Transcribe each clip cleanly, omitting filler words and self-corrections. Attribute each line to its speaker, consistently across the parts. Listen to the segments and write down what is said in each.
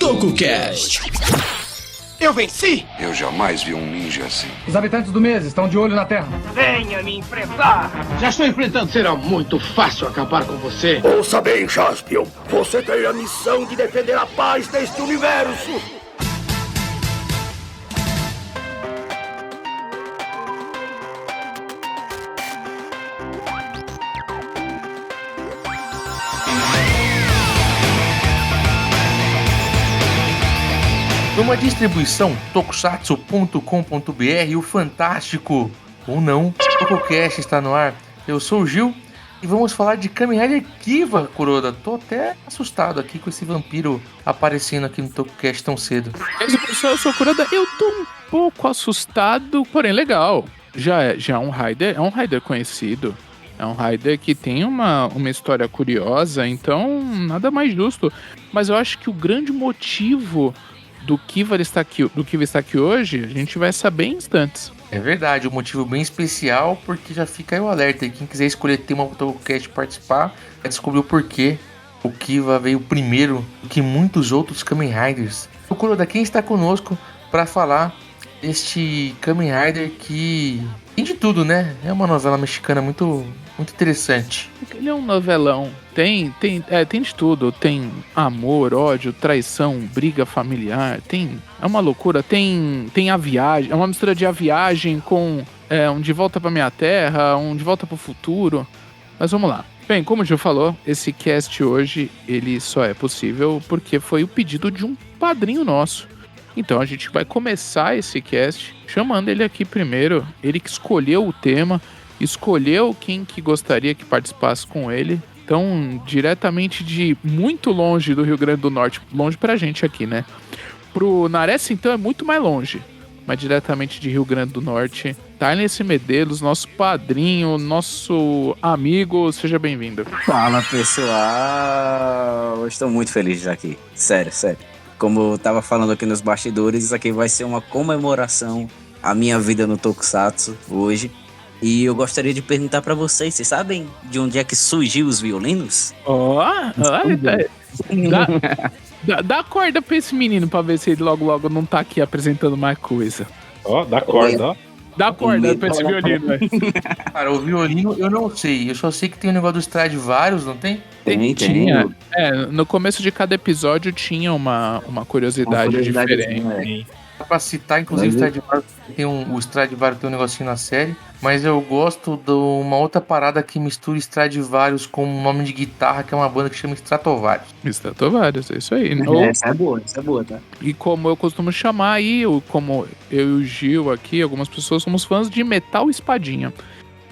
Speaker 1: TokuCast.
Speaker 2: Eu venci!
Speaker 3: Eu jamais vi um ninja assim.
Speaker 4: Os habitantes do mês estão de olho na Terra.
Speaker 2: Venha me enfrentar!
Speaker 5: Já estou enfrentando. Será muito fácil acabar com você.
Speaker 6: Ouça bem, Jaspion. Você tem a missão de defender a paz deste universo.
Speaker 7: Numa distribuição tokusatsu.com.br, o fantástico, ou não, TokuCast está no ar. Eu sou o Gil e vamos falar de Kamen Rider Kiva, Kuroda. Tô até assustado aqui com esse vampiro aparecendo aqui no TokuCast tão cedo.
Speaker 8: Pessoal, eu sou o Kuroda, eu tô um pouco assustado, porém legal. Já é um Rider conhecido. É um Rider que tem uma história curiosa, então nada mais justo. Mas eu acho que o grande motivo do Kiva está aqui hoje, a gente vai saber em instantes.
Speaker 7: É verdade, um motivo bem especial, porque já fica aí o alerta. E quem quiser escolher tema para o TokuCast participar, vai descobrir o porquê o Kiva veio primeiro do que muitos outros Kamen Riders. O Kuroda, quem está conosco para falar deste Kamen Rider que tem de tudo, né? É uma novela mexicana muito interessante.
Speaker 8: Ele é um novelão. Tem de tudo. Tem amor, ódio, traição, briga familiar. É uma loucura. Tem a viagem. É uma mistura de A Viagem com um De Volta pra Minha Terra, um De Volta pro Futuro. Mas vamos lá. Bem, como o Gil falou, esse cast hoje ele só é possível porque foi o pedido de um padrinho nosso. Então a gente vai começar esse cast chamando ele aqui primeiro. Ele que escolheu o tema, escolheu quem que gostaria que participasse com ele. Então, diretamente de muito longe do Rio Grande do Norte, longe pra gente aqui, né? Pro Nares, então, é muito mais longe. Mas diretamente de Rio Grande do Norte, Thales Medeiros, nosso padrinho, nosso amigo, seja bem-vindo.
Speaker 9: Fala, pessoal! Eu estou muito feliz de estar aqui. Sério. Como eu tava falando aqui nos bastidores, isso aqui vai ser uma comemoração à minha vida no Tokusatsu hoje. E eu gostaria de perguntar pra vocês sabem de onde é que surgiu os violinos?
Speaker 8: Dá corda pra esse menino pra ver se ele logo não tá aqui apresentando mais coisa.
Speaker 10: Dá corda, ó.
Speaker 8: Dá corda pra esse violino, velho.
Speaker 7: Cara, o violino eu não sei. Eu só sei que tem o negócio do Stradivarius, não tem?
Speaker 8: Tinha. No começo de cada episódio tinha uma curiosidade diferente.
Speaker 7: Dá pra citar, inclusive, o Stradivarius tem um negocinho na série, mas eu gosto de uma outra parada que mistura Stradivarius com um nome de guitarra, que é uma banda que chama Stratovarius.
Speaker 8: Stratovarius, é isso aí.
Speaker 9: Essa é boa, tá?
Speaker 8: E como eu costumo chamar aí, como eu e o Gil aqui, algumas pessoas somos fãs de Metal Espadinha.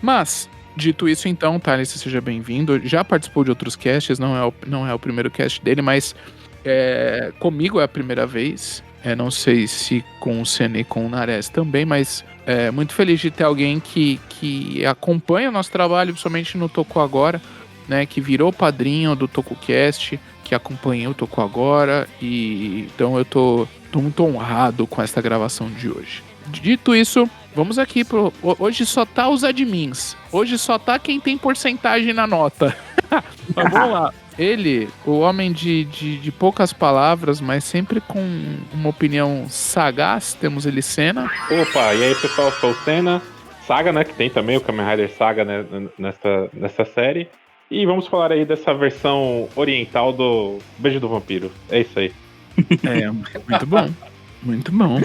Speaker 8: Mas, dito isso então, Thales, seja bem-vindo. Já participou de outros casts, não é o primeiro cast dele, mas comigo é a primeira vez. Não sei se com o Senna e com o Nares também, mas muito feliz de ter alguém que acompanha o nosso trabalho, principalmente no Toku Agora, né, que virou padrinho do TokuCast, que acompanhou o Toku Agora, e então eu tô muito honrado com essa gravação de hoje. Dito isso, vamos aqui hoje só tá os admins, hoje só tá quem tem porcentagem na nota. Mas vamos lá. Ele, o homem de poucas palavras, mas sempre com uma opinião sagaz, temos ele, Senna.
Speaker 10: Opa, e aí pessoal, sou o Senna. Saga, né, que tem também o Kamen Rider Saga, né, nessa série. E vamos falar aí dessa versão oriental do Beijo do Vampiro. É isso aí.
Speaker 8: Muito bom. Muito bom.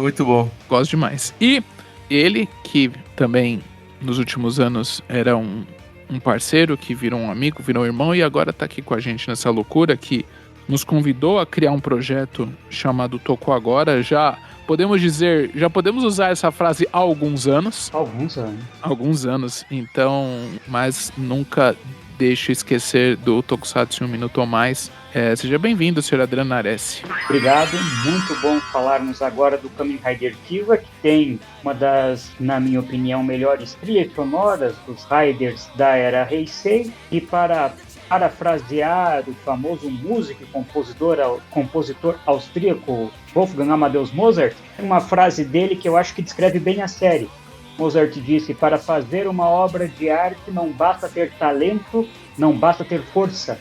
Speaker 7: Muito bom.
Speaker 8: Gosto demais. E ele, que também nos últimos anos era um parceiro, que virou um amigo, virou um irmão, e agora tá aqui com a gente nessa loucura, que nos convidou a criar um projeto chamado Toku Agora. Já podemos usar essa frase há alguns anos. Alguns anos. Então, mas nunca deixo esquecer do Tokusatsu em um minuto ou mais. Seja bem-vindo, Sr. Adriano Nares.
Speaker 11: Obrigado, muito bom falarmos agora do Kamen Rider Kiva, que tem uma das, na minha opinião, melhores trilhas sonoras dos Riders da era Heisei. E para parafrasear o famoso músico e compositor austríaco Wolfgang Amadeus Mozart, uma frase dele que eu acho que descreve bem a série. Mozart disse: para fazer uma obra de arte não basta ter talento, não basta ter força,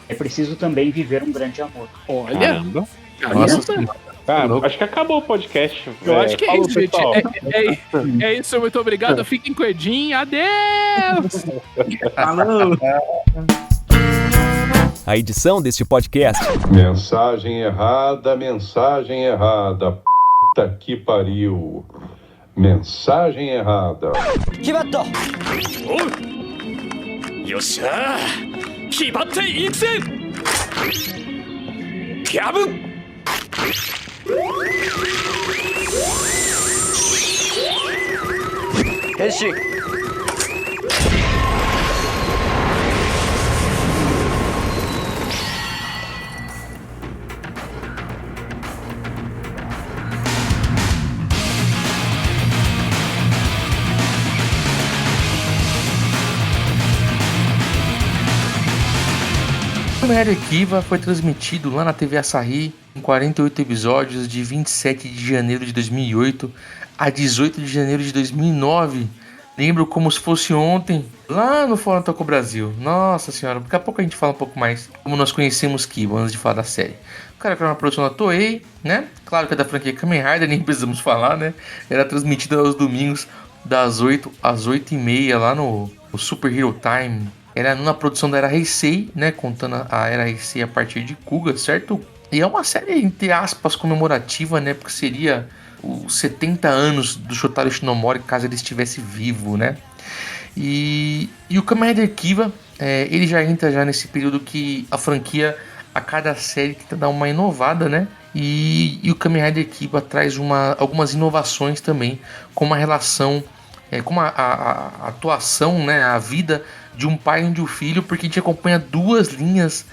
Speaker 11: é preciso também viver um grande amor.
Speaker 8: Olha,
Speaker 10: Caramba.
Speaker 8: Nossa,
Speaker 10: Cara, acho que acabou o podcast.
Speaker 8: eu acho que é
Speaker 10: falou,
Speaker 8: isso, gente.
Speaker 10: pessoal.
Speaker 8: É isso, muito obrigado. Fiquem com o Edinho. Adeus!
Speaker 9: Falou!
Speaker 1: A edição deste podcast.
Speaker 12: Mensagem errada, mensagem errada. Puta que pariu. Mensagem errada.
Speaker 6: Yoshá! Kibatte Iksen! Kyabun! Henshin!
Speaker 7: Kamen Rider Kiva foi transmitido lá na TV Asahi em 48 episódios de 27 de janeiro de 2008 a 18 de janeiro de 2009. Lembro como se fosse ontem, lá no Fórum Toco Brasil. Nossa senhora, daqui a pouco a gente fala um pouco mais como nós conhecemos Kiva antes de falar da série. O cara que era uma produção da Toei, né? Claro que é da franquia Kamen Rider, nem precisamos falar, né? Era transmitida aos domingos das 8 às 8h30 lá no Super Hero Time. Era na produção da Era Heisei, né? Contando a Era Heisei a partir de Kuga, certo? E é uma série, entre aspas, comemorativa, né? Porque seria os 70 anos do Shotaro Shinomori, caso ele estivesse vivo, né? E o Kamen Rider Kiva, ele já entra já nesse período que a franquia, a cada série, tenta dar uma inovada, né? E o Kamen Rider Kiva traz algumas inovações também, com uma relação, com a atuação, né? A vida de um pai e de um filho, porque a gente acompanha duas linhas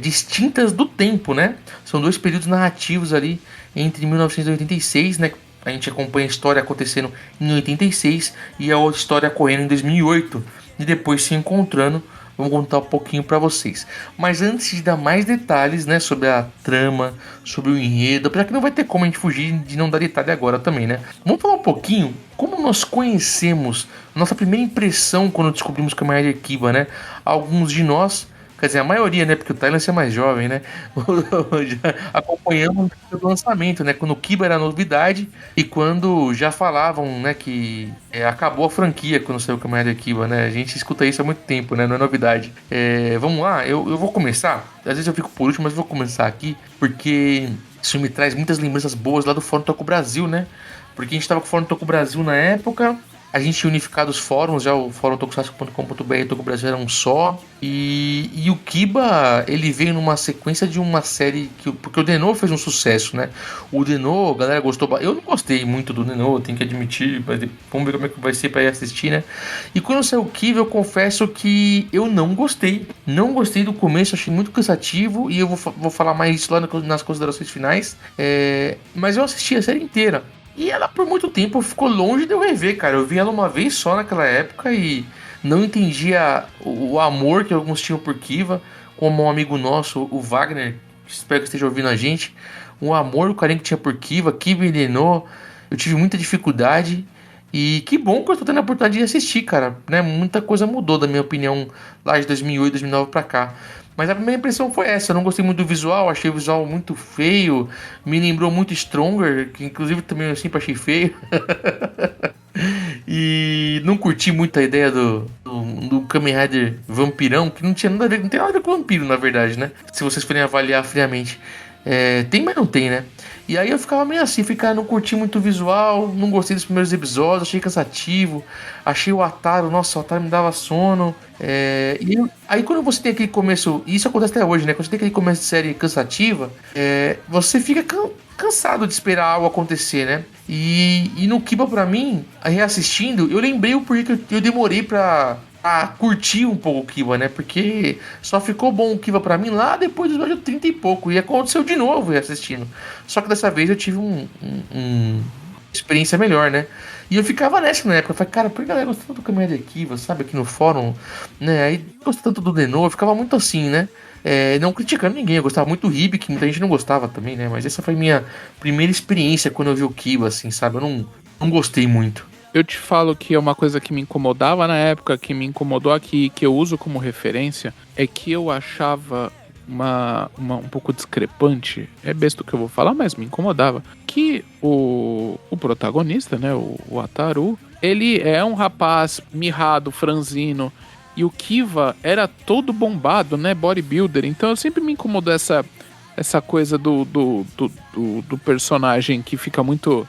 Speaker 7: distintas do tempo, né? São dois períodos narrativos ali entre 1986, né? A gente acompanha a história acontecendo em 86 e a outra história ocorrendo em 2008 e depois se encontrando. Vamos contar um pouquinho para vocês. Mas antes de dar mais detalhes, né, sobre a trama, sobre o enredo, apesar que não vai ter como a gente fugir de não dar detalhe agora também, né? Vamos falar um pouquinho como nós conhecemos, nossa primeira impressão quando descobrimos Kamen Rider Kiva, né? Alguns de nós, quer dizer, a maioria, né? Porque o Thailand é mais jovem, né? Já acompanhamos o lançamento, né? Quando o Kiba era novidade e quando já falavam, né? Que acabou a franquia quando saiu o Kamen Rider Kiba, né? A gente escuta isso há muito tempo, né? Não é novidade. Vamos lá, eu vou começar. Às vezes eu fico por último, mas vou começar aqui porque isso me traz muitas lembranças boas lá do Fórum Toco Brasil, né? Porque a gente tava com o Fórum Toco Brasil na época. A gente tinha unificado os fóruns, já o fórum tokusatsu.com.br e o Toco Brasil era um só. E o Kiba, ele veio numa sequência de uma série porque o Denô fez um sucesso, né? O Denô, a galera gostou. Eu não gostei muito do Denô, tenho que admitir, mas vamos ver como é que vai ser pra ir assistir, né? E quando saiu o Kiba, eu confesso que eu não gostei. Não gostei do começo, achei muito cansativo. E eu vou falar mais isso lá nas considerações finais. Mas eu assisti a série inteira. E ela por muito tempo ficou longe de eu rever, cara. Eu vi ela uma vez só naquela época e não entendia o amor que alguns tinham por Kiva. Como um amigo nosso, o Wagner, espero que esteja ouvindo a gente. O amor, o carinho que tinha por Kiva e Denô. Eu tive muita dificuldade. E que bom que eu estou tendo a oportunidade de assistir, cara. Né? Muita coisa mudou, da minha opinião, lá de 2008, 2009 pra cá. Mas a primeira impressão foi essa. Eu não gostei muito do visual, achei o visual muito feio. Me lembrou muito Stronger, que inclusive também eu sempre achei feio. E não curti muito a ideia do Kamen Rider vampirão, que não tinha nada a ver, não tem nada a ver com vampiro, na verdade, né? Se vocês forem avaliar friamente. Tem, mas não tem, né? E aí eu ficava meio assim, não curti muito o visual, não gostei dos primeiros episódios, achei cansativo, achei o Ataru, nossa, o Ataru me dava sono. Aí quando você tem aquele começo, e isso acontece até hoje, né? Quando você tem aquele começo de série cansativa, você fica cansado de esperar algo acontecer, né? E no Kiba, pra mim, reassistindo, eu lembrei o porquê que eu demorei pra curtir um pouco o Kiba, né? Porque só ficou bom o Kiba pra mim lá depois do episódio 30 e pouco. E aconteceu de novo reassistindo. Só que dessa vez eu tive uma experiência melhor, né? E eu ficava nessa na época. Eu falei, cara, por que a galera gosta tanto do Kamen Rider Kiva, sabe? Aqui no fórum, né? Aí gosta tanto do Denô. Eu ficava muito assim, né? Não criticando ninguém. Eu gostava muito do Ribe, que muita gente não gostava também, né? Mas essa foi minha primeira experiência quando eu vi o Kiba, assim, sabe? Eu não gostei muito.
Speaker 8: eu te falo que é uma coisa que me incomodava na época, que me incomodou aqui, que eu uso como referência, é que eu achava um pouco discrepante, é besta o que eu vou falar, mas me incomodava, que o protagonista, né, o Wataru, ele é um rapaz mirrado, franzino, e o Kiva era todo bombado, né, bodybuilder, então sempre me incomodou essa coisa do personagem que fica muito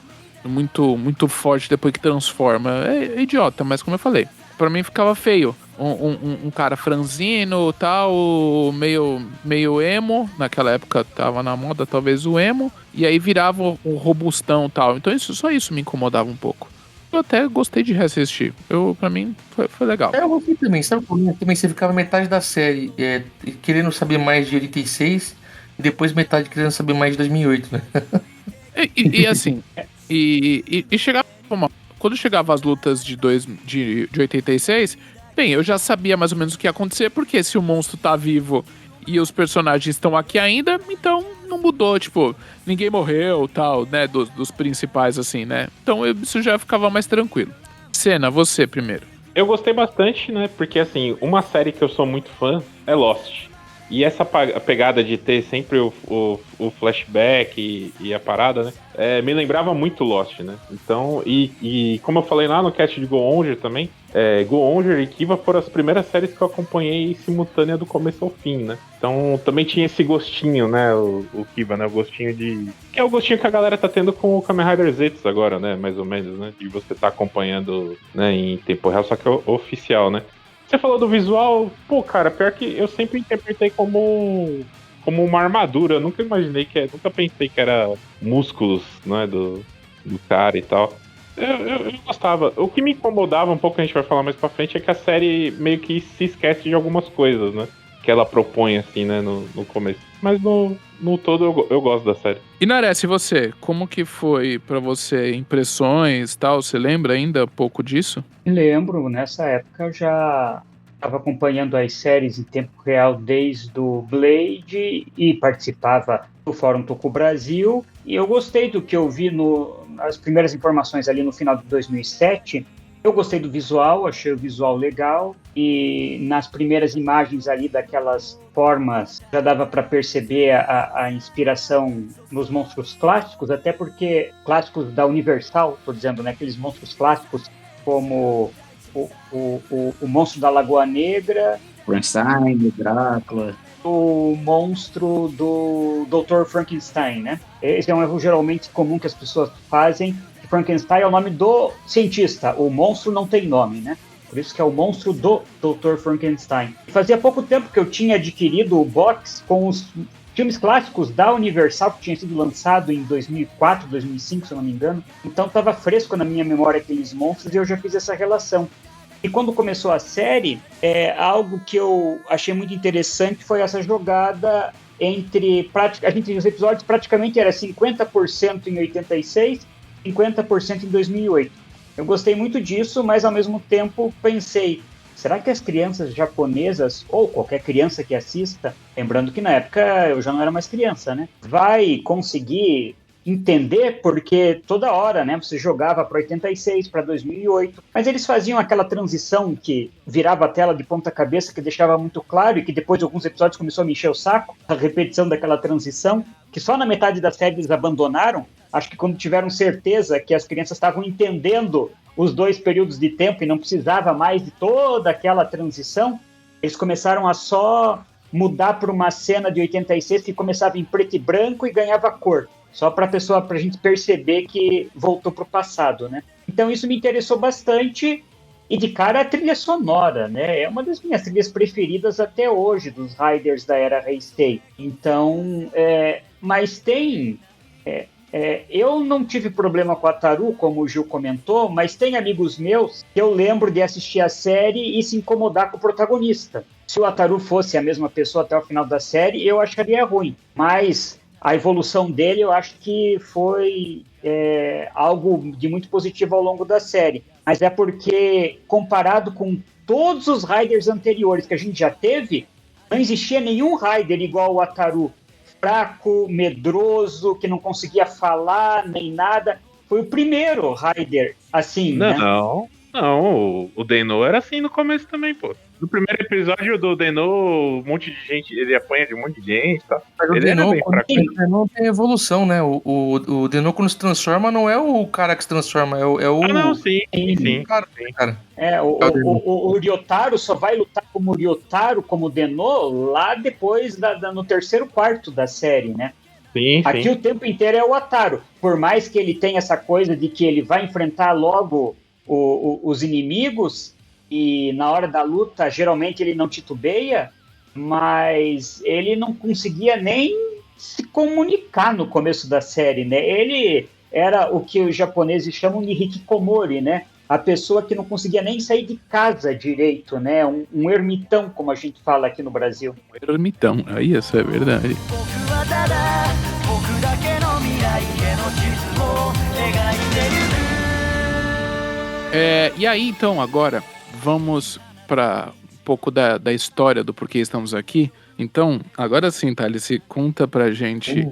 Speaker 8: forte depois que transforma. É idiota, mas como eu falei, pra mim ficava feio. Um cara franzino, tal, meio emo. Naquela época tava na moda talvez o emo. E aí virava um robustão, tal. Então só isso me incomodava um pouco. Eu até gostei de reassistir. Pra mim foi legal.
Speaker 7: Eu gostei também. Sabe como também você ficava metade da série querendo saber mais de 86 e depois metade querendo saber mais de 2008, né?
Speaker 8: E assim... E chegava... Quando chegava as lutas de 86... Bem, eu já sabia mais ou menos o que ia acontecer, porque se o monstro tá vivo e os personagens estão aqui ainda, então não mudou, tipo, ninguém morreu, tal, né, dos principais, assim, né? Então isso já ficava mais tranquilo. Senna, você primeiro.
Speaker 10: Eu gostei bastante, né, porque, assim, uma série que eu sou muito fã é Lost. E essa pegada de ter sempre o flashback e a parada, né? Me lembrava muito Lost, né? Então, e como eu falei lá no cast de Go Onger também, Go Onger e Kiva foram as primeiras séries que eu acompanhei simultânea do começo ao fim, né? Então também tinha esse gostinho, né? O Kiva, né? O gostinho de... Que é o gostinho que a galera tá tendo com o Kamen Rider Zetsu agora, né? Mais ou menos, né? De você tá acompanhando, né, em tempo real, só que é oficial, né? Você falou do visual, pô, cara, pior que eu sempre interpretei como uma armadura. Eu nunca pensei que era músculos, né, do cara e tal. Eu gostava. O que me incomodava um pouco, a gente vai falar mais pra frente, é que a série meio que se esquece de algumas coisas, né? Que ela propõe, assim, né, no começo. Mas no todo eu gosto da série.
Speaker 8: E Nares, e você? Como que foi pra você? Impressões e tal? Você lembra ainda um pouco disso?
Speaker 11: Lembro, nessa época eu já estava acompanhando as séries em tempo real desde o Blade e participava do Fórum Toku Brasil. E eu gostei do que eu vi nas primeiras informações ali no final de 2007. Eu gostei do visual, achei o visual legal. E nas primeiras imagens ali daquelas formas já dava para perceber a inspiração nos monstros clássicos, até porque clássicos da Universal, por exemplo, né, aqueles monstros clássicos como o monstro da Lagoa Negra,
Speaker 9: Frankenstein, Drácula,
Speaker 11: o monstro do Dr. Frankenstein, né? Esse é um erro geralmente comum que as pessoas fazem. Frankenstein é o nome do cientista, o monstro não tem nome, né? Por isso que é o monstro do Dr. Frankenstein. Fazia pouco tempo que eu tinha adquirido o box com os filmes clássicos da Universal, que tinha sido lançado em 2004, 2005, se eu não me engano. Então estava fresco na minha memória aqueles monstros e eu já fiz essa relação. E quando começou a série, algo que eu achei muito interessante foi essa jogada entre... os episódios praticamente era 50% em 86, 50% em 2008. Eu gostei muito disso, mas ao mesmo tempo pensei, será que as crianças japonesas, ou qualquer criança que assista, lembrando que na época eu já não era mais criança, né, vai conseguir entender, porque toda hora, né, você jogava para 86, para 2008, mas eles faziam aquela transição que virava a tela de ponta cabeça, que deixava muito claro, e que depois de alguns episódios começou a me encher o saco, a repetição daquela transição, que só na metade da série eles abandonaram. Acho que quando tiveram certeza que as crianças estavam entendendo os dois períodos de tempo e não precisava mais de toda aquela transição, eles começaram a só mudar para uma cena de 86 que começava em preto e branco e ganhava cor. Só para a gente perceber que voltou para o passado, né? Então isso me interessou bastante. E de cara a trilha sonora, né? É uma das minhas trilhas preferidas até hoje, dos Riders da era Heisei. Então, mas tem... eu não tive problema com a Wataru, como o Gil comentou, mas tem amigos meus que eu lembro de assistir a série e se incomodar com o protagonista. Se o Wataru fosse a mesma pessoa até o final da série, eu acharia ruim. Mas a evolução dele eu acho que foi algo de muito positivo ao longo da série. Mas é porque, comparado com todos os Riders anteriores que a gente já teve, não existia nenhum Rider igual o Wataru. Fraco, medroso, que não conseguia falar nem nada. foi o primeiro Raider assim, né?
Speaker 10: Não, o Deno era assim no começo também, pô. No primeiro episódio do Deno, um monte de gente, ele apanha de um monte de gente, tá?
Speaker 7: O Deno tem evolução, né? O Deno, quando se transforma, não é o cara que se transforma, é o...
Speaker 10: não, sim.
Speaker 7: Cara.
Speaker 11: O Ryotaro só vai lutar como Ryotaro, como Deno, lá depois, no terceiro quarto da série, né?
Speaker 10: Sim.
Speaker 11: Aqui o tempo inteiro é o Ataru. Por mais que ele tenha essa coisa de que ele vai enfrentar logo os inimigos, e na hora da luta, geralmente ele não titubeia, mas ele não conseguia nem se comunicar no começo da série, né? Ele era o que os japoneses chamam de hikikomori, né? A pessoa que não conseguia nem sair de casa direito, né? Um ermitão, como a gente fala aqui no Brasil.
Speaker 8: Ermitão, aí isso é verdade. E aí, então, agora, vamos para um pouco da história do porquê estamos aqui. Então, agora sim, Thales, conta pra gente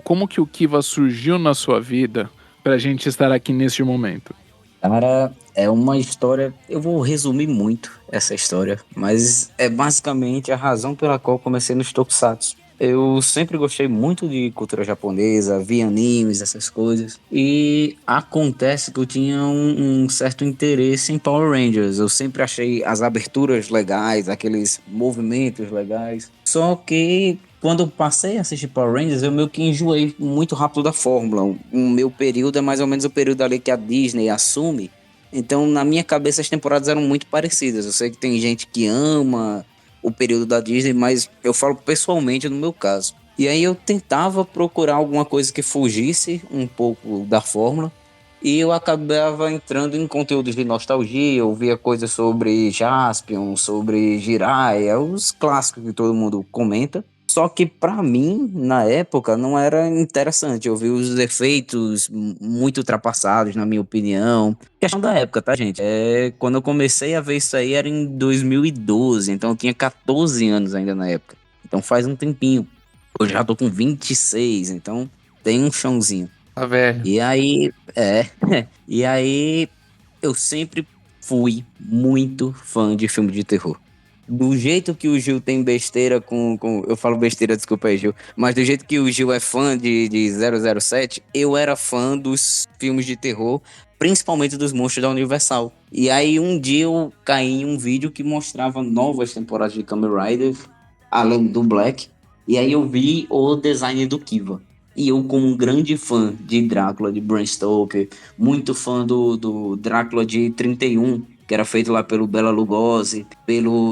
Speaker 8: como que o Kiva surgiu na sua vida pra gente estar aqui neste momento.
Speaker 9: Cara, é uma história... Eu vou resumir muito essa história, mas é basicamente a razão pela qual comecei nos Tokusatsu. Eu sempre gostei muito de cultura japonesa, vi animes, essas coisas. E acontece que eu tinha um certo interesse em Power Rangers. Eu sempre achei as aberturas legais, aqueles movimentos legais. Só que quando eu passei a assistir Power Rangers, eu meio que enjoei muito rápido da fórmula. O meu período é mais ou menos o período ali que a Disney assume. Então, na minha cabeça, as temporadas eram muito parecidas. Eu sei que tem gente que ama o período da Disney, mas eu falo pessoalmente no meu caso. E aí eu tentava procurar alguma coisa que fugisse um pouco da fórmula, e eu acabava entrando em conteúdos de nostalgia. Eu via coisas sobre Jaspion, sobre Jiraiya, os clássicos que todo mundo comenta. Só que pra mim, na época, não era interessante. Eu vi os efeitos muito ultrapassados, na minha opinião. Questão da época, tá, gente? Quando eu comecei a ver isso aí era em 2012, então eu tinha 14 anos ainda na época. Então faz um tempinho. Eu já tô com 26, então tem um chãozinho.
Speaker 7: Tá velho.
Speaker 9: E aí, e aí eu sempre fui muito fã de filme de terror. Do jeito que o Gil tem besteira com... Eu falo besteira, desculpa aí, Gil. Mas do jeito que o Gil é fã de 007, eu era fã dos filmes de terror, principalmente dos monstros da Universal. E aí um dia eu caí em um vídeo que mostrava novas temporadas de Kamen Rider, além do Black. E aí eu vi o design do Kiva. E eu, como um grande fã de Drácula, de Bram Stoker, muito fã do Drácula de 31, que era feito lá pelo Bela Lugosi,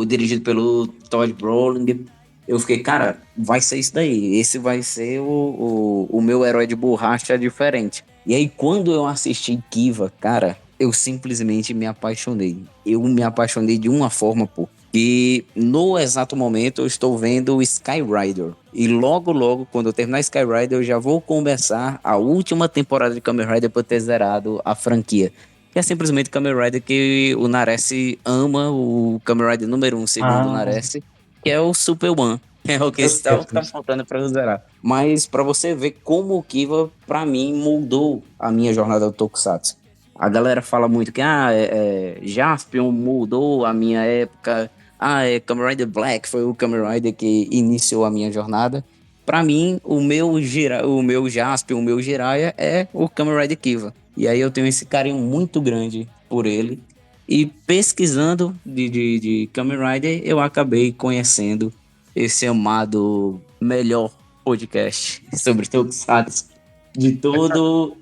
Speaker 9: dirigido pelo Todd Browning, eu fiquei, cara, vai ser isso daí. Esse vai ser o meu herói de borracha diferente. E aí, quando eu assisti Kiva, cara, eu simplesmente me apaixonei. Eu me apaixonei de uma forma, pô, que no exato momento eu estou vendo o Sky Rider. E logo, quando eu terminar Sky Rider, eu já vou começar a última temporada de Kamen Rider para ter zerado a franquia. Que é simplesmente Kamen Rider que o Nares ama, o Kamen Rider número 1, segundo o Nares, que é o Super One. É o que tá faltando para zerar. Mas para você ver como o Kiva, para mim, moldou a minha jornada do Tokusatsu. A galera fala muito que Jaspion moldou a minha época. Kamen Rider Black foi o Kamen Rider que iniciou a minha jornada. Pra mim, o meu Jaspion, o meu Jiraiya é o Kamen Rider Kiva. E aí eu tenho esse carinho muito grande por ele. E pesquisando de Kamen Rider, eu acabei conhecendo esse amado melhor podcast sobre Tokusatsu de todo...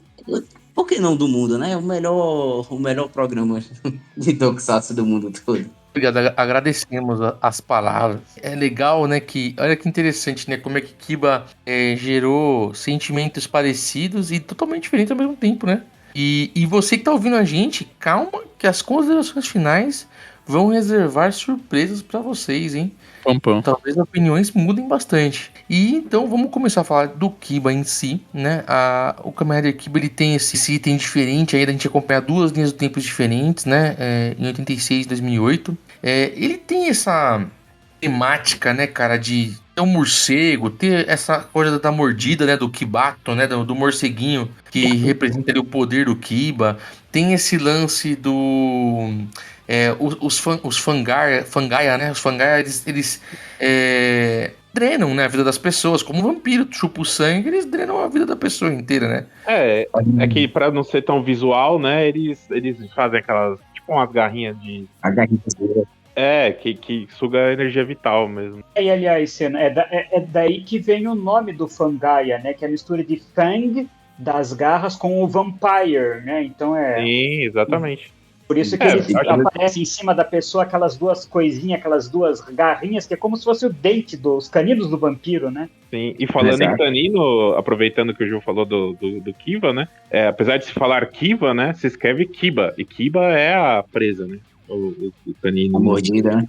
Speaker 9: Por que não do mundo, né? O melhor programa de Tokusatsu do mundo todo.
Speaker 7: Obrigado, agradecemos as palavras. É legal, né, olha que interessante, né, como é que Kiba gerou sentimentos parecidos e totalmente diferentes ao mesmo tempo, né? E você que tá ouvindo a gente, calma, que as considerações finais vão reservar surpresas pra vocês, hein?
Speaker 8: Pam.
Speaker 7: Talvez as opiniões mudem bastante. E então vamos começar a falar do Kiba em si, né? O Kamen Rider Kiba, ele tem esse item diferente aí, da gente acompanhar duas linhas do tempo diferentes, né? Em 86 e 2008. Ele tem essa temática, né, cara, de ter um morcego, ter essa coisa da mordida, né, do Kibato, né, do morceguinho, que representa ali o poder do Kiba. Tem esse lance do... os Fangaia, né, os Fangaia, eles drenam, né, a vida das pessoas, como um vampiro chupa o sangue, eles drenam a vida da pessoa inteira, né.
Speaker 10: É que pra não ser tão visual, né, eles fazem aquelas, tipo umas garrinhas de...
Speaker 9: A garrinha
Speaker 10: que suga a energia vital mesmo.
Speaker 11: E aliás, Senna, é daí que vem o nome do Fangaia, né? Que é a mistura de Fang, das garras, com o Vampire, né? Então
Speaker 10: Sim, exatamente.
Speaker 11: Por isso que ele aparece em cima da pessoa aquelas duas coisinhas, aquelas duas garrinhas, que é como se fosse o dente dos caninos do vampiro, né?
Speaker 10: Sim, e falando em canino, aproveitando que o Gil falou do Kiva, né? Apesar de se falar Kiva, né? Se escreve Kiba, e Kiba é a presa, né? O canino.
Speaker 9: A mordida, né?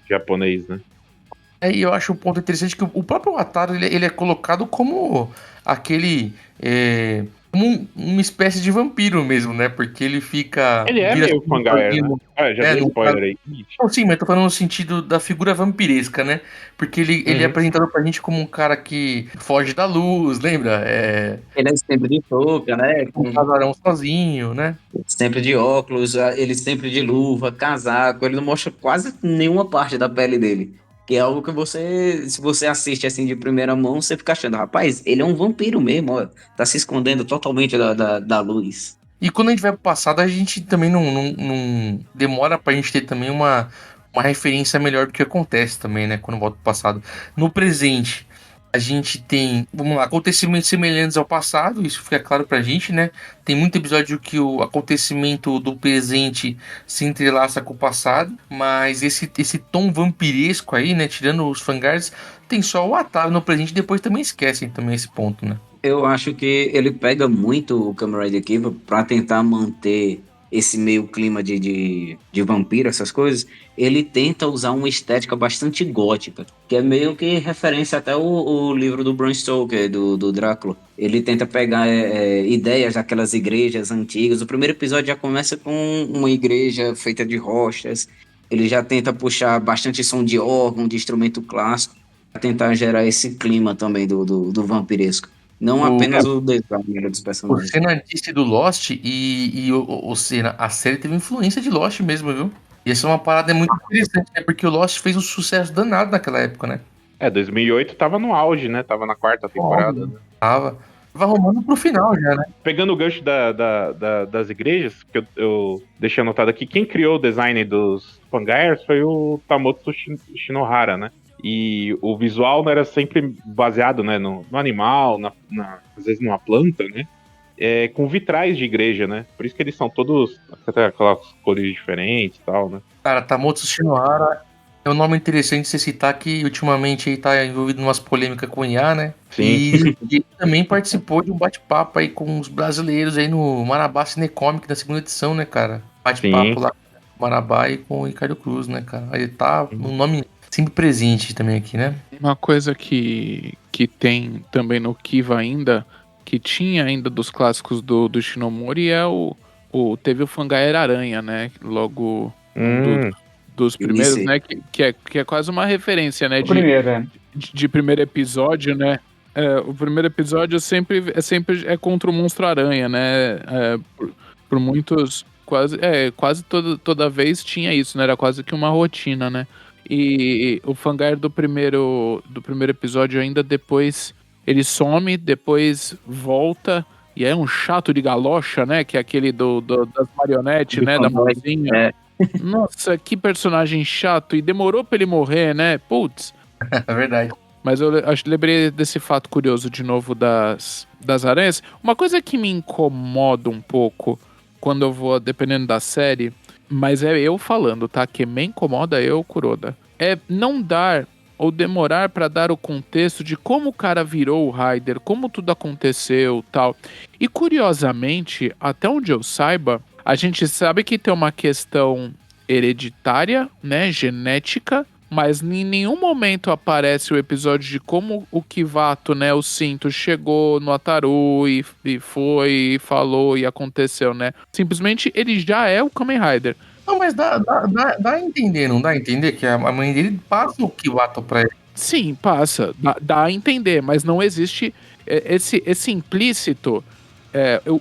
Speaker 10: Japonês, né?
Speaker 7: E eu acho um ponto interessante que o próprio Ataru, ele é colocado como aquele... como uma espécie de vampiro mesmo, né? Porque ele fica...
Speaker 10: Ele é meio Fangaia, né? Já dei spoiler aí.
Speaker 7: Não, sim, mas tô falando no sentido da figura vampiresca, né? Porque ele é apresentado pra gente como um cara que foge da luz, lembra?
Speaker 9: Ele é sempre de touca, né?
Speaker 7: Um casarão sozinho, né?
Speaker 9: Sempre de óculos, ele sempre de luva, casaco. Ele não mostra quase nenhuma parte da pele dele. Que é algo que se você assiste assim de primeira mão, você fica achando, rapaz, ele é um vampiro mesmo, ó, tá se escondendo totalmente da luz.
Speaker 7: E quando a gente vai pro passado, a gente também não demora pra gente ter também uma referência melhor do que acontece também, né, quando volta pro passado. No presente, a gente tem, vamos lá, acontecimentos semelhantes ao passado, isso fica claro pra gente, né? Tem muito episódio que o acontecimento do presente se entrelaça com o passado, mas esse tom vampiresco aí, né, tirando os Fangars, tem só o Ataru no presente, depois também esquecem também esse ponto, né?
Speaker 9: Eu acho que ele pega muito o Kamen Rider Kiva pra tentar manter esse meio clima de vampiro, essas coisas. Ele tenta usar uma estética bastante gótica, que é meio que referência até o livro do Bram Stoker, do Drácula. Ele tenta pegar ideias daquelas igrejas antigas. O primeiro episódio já começa com uma igreja feita de rochas. Ele já tenta puxar bastante som de órgão, de instrumento clássico, para tentar gerar esse clima também do vampiresco. Não apenas o design dos personagens.
Speaker 7: Você não disse do Lost e a série teve influência de Lost mesmo, viu? E essa é uma parada muito interessante, né? Porque o Lost fez um sucesso danado naquela época, né?
Speaker 10: 2008 tava no auge, né? Tava na 4ª temporada. Né?
Speaker 7: Tava arrumando pro final já, né?
Speaker 10: Pegando o gancho das igrejas, que eu deixei anotado aqui, quem criou o design dos Fangaias foi o Tamotsu Shinohara, né? E o visual não era sempre baseado, né, no animal, às vezes numa planta, né? Com vitrais de igreja, né? Por isso que eles são todos até aquelas cores diferentes e tal, né?
Speaker 7: Cara, Tamotsu Shinohara é um nome interessante de você citar, que ultimamente aí tá envolvido em umas polêmicas com o IA, né?
Speaker 10: Sim.
Speaker 7: E ele também participou de um bate-papo aí com os brasileiros aí no Marabá Cinecomic da 2ª edição, né, cara? Bate-papo lá com o Marabá e com o Ricardo Cruz, né, cara? Ele tá um nome sempre presente também aqui, né?
Speaker 8: Uma coisa que tem também no Kiva ainda, que tinha ainda dos clássicos do Shinomori, teve o Fangaia Aranha, né? Logo dos primeiros, né? Que é quase uma referência, né? De primeiro episódio, né? O primeiro episódio sempre é contra o Monstro Aranha, né? Por muitos... Quase toda vez tinha isso, né? Era quase que uma rotina, né? E o Fangaia do primeiro episódio ainda depois ele some, depois volta e é um chato de galocha, né? Que é aquele das marionetes, né? Da mãozinha. Nossa, que personagem chato. E demorou pra ele morrer, né? Putz.
Speaker 7: É verdade.
Speaker 8: Mas eu lembrei desse fato curioso de novo das aranhas. Uma coisa que me incomoda um pouco quando eu vou, dependendo da série... Mas é eu falando, tá? Que me incomoda Kuroda. É não dar ou demorar pra dar o contexto de como o cara virou o Rider, como tudo aconteceu e tal. E curiosamente, até onde eu saiba, a gente sabe que tem uma questão hereditária, né? Genética. Mas em nenhum momento aparece o episódio de como o Kivato, né, o Cinto, chegou no Ataru e foi, e falou e aconteceu, né? Simplesmente ele já é o Kamen Rider.
Speaker 7: Não, mas dá a entender, não dá a entender que a mãe dele passa o Kivato pra ele.
Speaker 8: Sim, passa. Dá a entender, mas não existe esse implícito.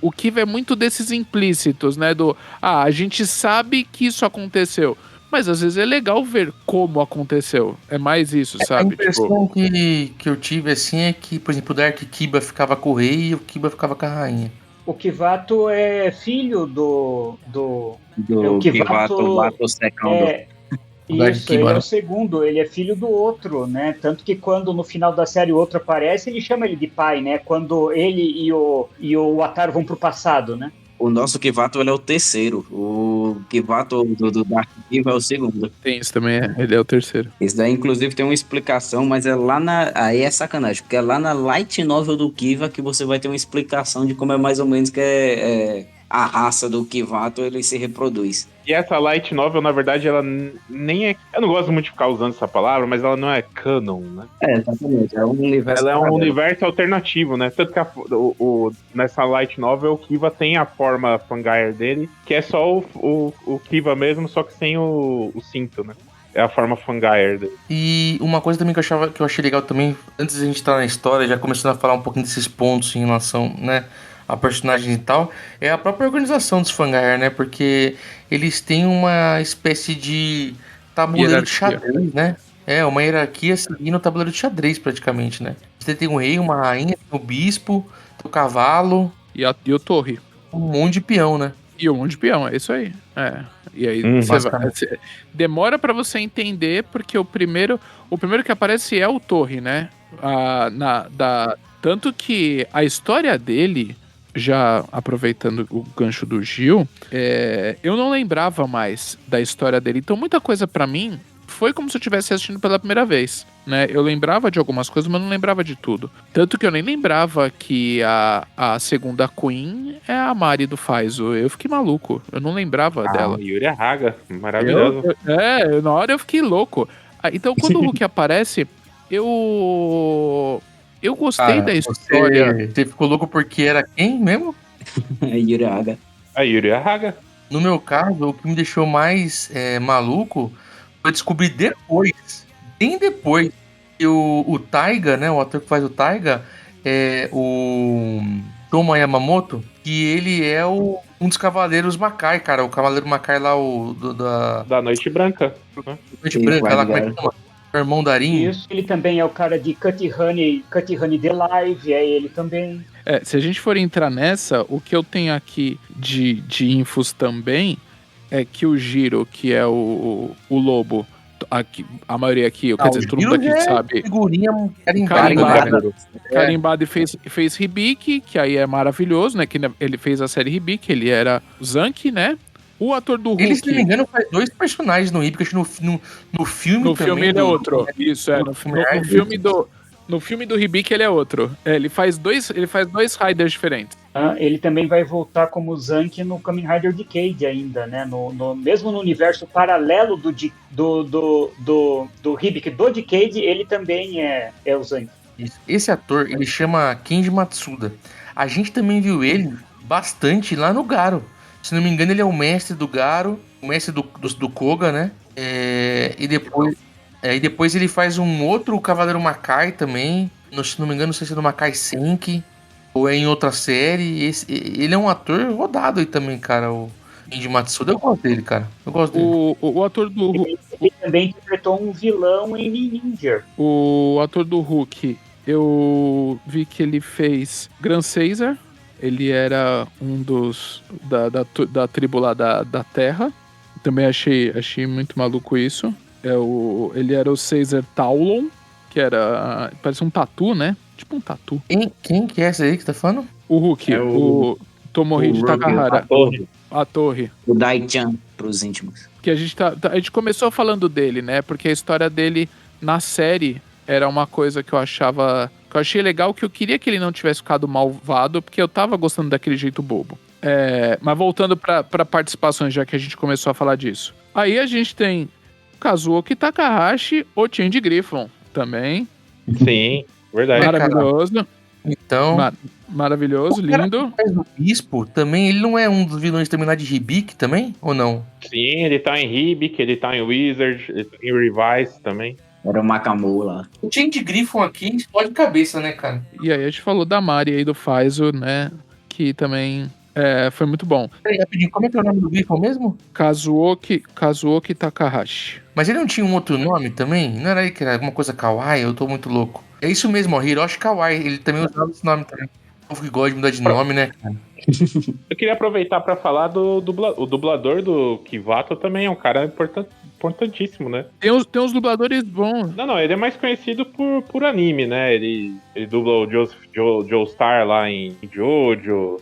Speaker 8: O Kiva é muito desses implícitos, né? A gente sabe que isso aconteceu. Mas às vezes é legal ver como aconteceu. É mais isso, sabe?
Speaker 7: A impressão que eu tive, assim, é que, por exemplo, o Dark Kiba ficava com o rei e o Kiba ficava com a rainha.
Speaker 11: O Kivato é filho do
Speaker 9: Kivato Vato Secando.
Speaker 11: Isso, ele é o segundo, ele é filho do outro, né? Tanto que quando no final da série o outro aparece, ele chama ele de pai, né? Quando ele e o Wataru vão pro passado, né?
Speaker 9: O nosso Kivato, ele é o terceiro. O Kivato do Dark Kiva é o segundo.
Speaker 8: Tem isso também, ele é o terceiro.
Speaker 9: Isso daí, inclusive, tem uma explicação, mas é lá aí é sacanagem, porque é lá na Light Novel do Kiva que você vai ter uma explicação de como é mais ou menos que a raça do Kivato, ele se reproduz.
Speaker 10: E essa light novel, na verdade, ela nem é... Eu não gosto muito de ficar usando essa palavra, mas ela não é canon, né?
Speaker 9: Exatamente. É um universo...
Speaker 10: Ela é um universo alternativo, né? Tanto que nessa light novel, o Kiva tem a forma Fangair dele, que é só o Kiva mesmo, só que sem o cinto, né? É a forma Fangair dele.
Speaker 7: E uma coisa também que eu achei legal também, antes da gente estar na história, já começando a falar um pouquinho desses pontos em relação, né, a personagem e tal, é a própria organização dos Fangair, né? Porque eles têm uma espécie de tabuleiro de xadrez, né? Uma hierarquia seguindo o tabuleiro de xadrez, praticamente, né? Você tem um rei, uma rainha, o bispo, o cavalo...
Speaker 8: E o torre.
Speaker 7: Um monte de peão, né?
Speaker 8: E um monte de peão, é isso aí. E aí demora pra você entender, porque o primeiro que aparece é o torre, né? Tanto que a história dele... Já aproveitando o gancho do Gil, eu não lembrava mais da história dele. Então muita coisa pra mim foi como se eu estivesse assistindo pela primeira vez, né? Eu lembrava de algumas coisas, mas não lembrava de tudo. Tanto que eu nem lembrava que a segunda Queen é a Mari do Faizo. Eu fiquei maluco, eu não lembrava dela.
Speaker 10: Yuri Haga, maravilhoso.
Speaker 8: Na hora eu fiquei louco. Então quando o Hulk aparece, eu gostei da história.
Speaker 7: Você ficou louco porque era quem mesmo?
Speaker 9: Yuri Haga.
Speaker 10: A Yuri Haga.
Speaker 7: No meu caso, o que me deixou mais maluco foi descobrir bem depois, que o Taiga, né, o ator que faz o Taiga, é o Toma Yamamoto, que ele é um dos Cavaleiros Makai, cara. O Cavaleiro Makai lá,
Speaker 10: da Noite Branca.
Speaker 7: Noite Branca, lá, como é que chama? O irmão da Arin.
Speaker 11: Isso, ele também é o cara de Cut Honey The Live, é ele também.
Speaker 8: Se a gente for entrar nessa, o que eu tenho aqui de infos também é que o Giro, que é o lobo, aqui, a maioria aqui, quer dizer, todo mundo aqui sabe.
Speaker 7: Figurinha
Speaker 8: carimbado e fez Hibiki, que aí é maravilhoso, né? Que ele fez a série Hibiki, ele era Zanki, né? O ator do Hulk...
Speaker 7: Ele, se não me engano, faz 2 personagens no Hibiki, acho que no filme
Speaker 8: no
Speaker 7: também.
Speaker 8: No filme ele é outro. Isso, no filme do Hibiki ele é outro. Ele faz dois Riders diferentes.
Speaker 11: Ele também vai voltar como Zanki no Kamen Rider Decade ainda, né? Mesmo no universo paralelo do Hibiki do Decade, ele também é o Zanki.
Speaker 7: Esse ator, ele chama Kenji Matsuda. A gente também viu ele bastante lá no Garo. Se não me engano, ele é o mestre do Garo, o mestre do Koga, né? E depois ele faz um outro Cavaleiro Makai também. Se não me engano, não sei se é do Makai Senki ou é em outra série. Ele é um ator rodado aí também, cara. O Kenji Matsuda, eu gosto dele, cara. Eu gosto dele.
Speaker 8: O ator do Hulk...
Speaker 11: Ele também interpretou um vilão em Ninja.
Speaker 8: O ator do Hulk, eu vi que ele fez Grand Caesar. Ele era um dos da tribo lá da Terra. Também achei muito maluco isso. Ele era o Caesar Taulon, que era... Parece um tatu, né? Tipo um tatu.
Speaker 7: Quem que é esse aí que você tá falando?
Speaker 8: O Hulk, o Tomohide Takahara. A torre.
Speaker 9: O Dai-chan, pros íntimos.
Speaker 8: Que a gente começou falando dele, né? Porque a história dele na série era uma coisa que eu achei legal, que eu queria que ele não tivesse ficado malvado, porque eu tava gostando daquele jeito bobo. Mas voltando pra participações, já que a gente começou a falar disso. Aí a gente tem Kazuoki Takahashi, o Change Griffon, também.
Speaker 10: Sim, verdade.
Speaker 8: Maravilhoso.
Speaker 7: Então...
Speaker 8: Maravilhoso, lindo.
Speaker 7: O Bispo também, ele não é um dos vilões também lá de Hibiki também? Ou não?
Speaker 10: Sim, ele tá em Hibiki, ele tá em Wizard, ele tá em Revise também.
Speaker 9: Era o Macamu lá.
Speaker 7: O Change Griffon aqui explode cabeça, né, cara?
Speaker 8: E aí a gente falou da Mari aí do Faizo, né? Que também foi muito bom.
Speaker 7: Peraí, rapidinho, como é que é o nome do Griffon mesmo?
Speaker 8: Kazuoki Takahashi.
Speaker 7: Mas ele não tinha um outro nome também? Não era aí que era alguma coisa Kawaii? Eu tô muito louco. É isso mesmo, ó, Hiroshi Kawaii. Ele também usava esse nome também. O povo que gosta de mudar de nome, né, cara?
Speaker 10: Eu queria aproveitar pra falar do o dublador do Kivato também é um cara importantíssimo, né?
Speaker 8: Tem uns dubladores bons.
Speaker 10: Não, ele é mais conhecido por anime, né? Ele dubla o Joestar lá em Jojo.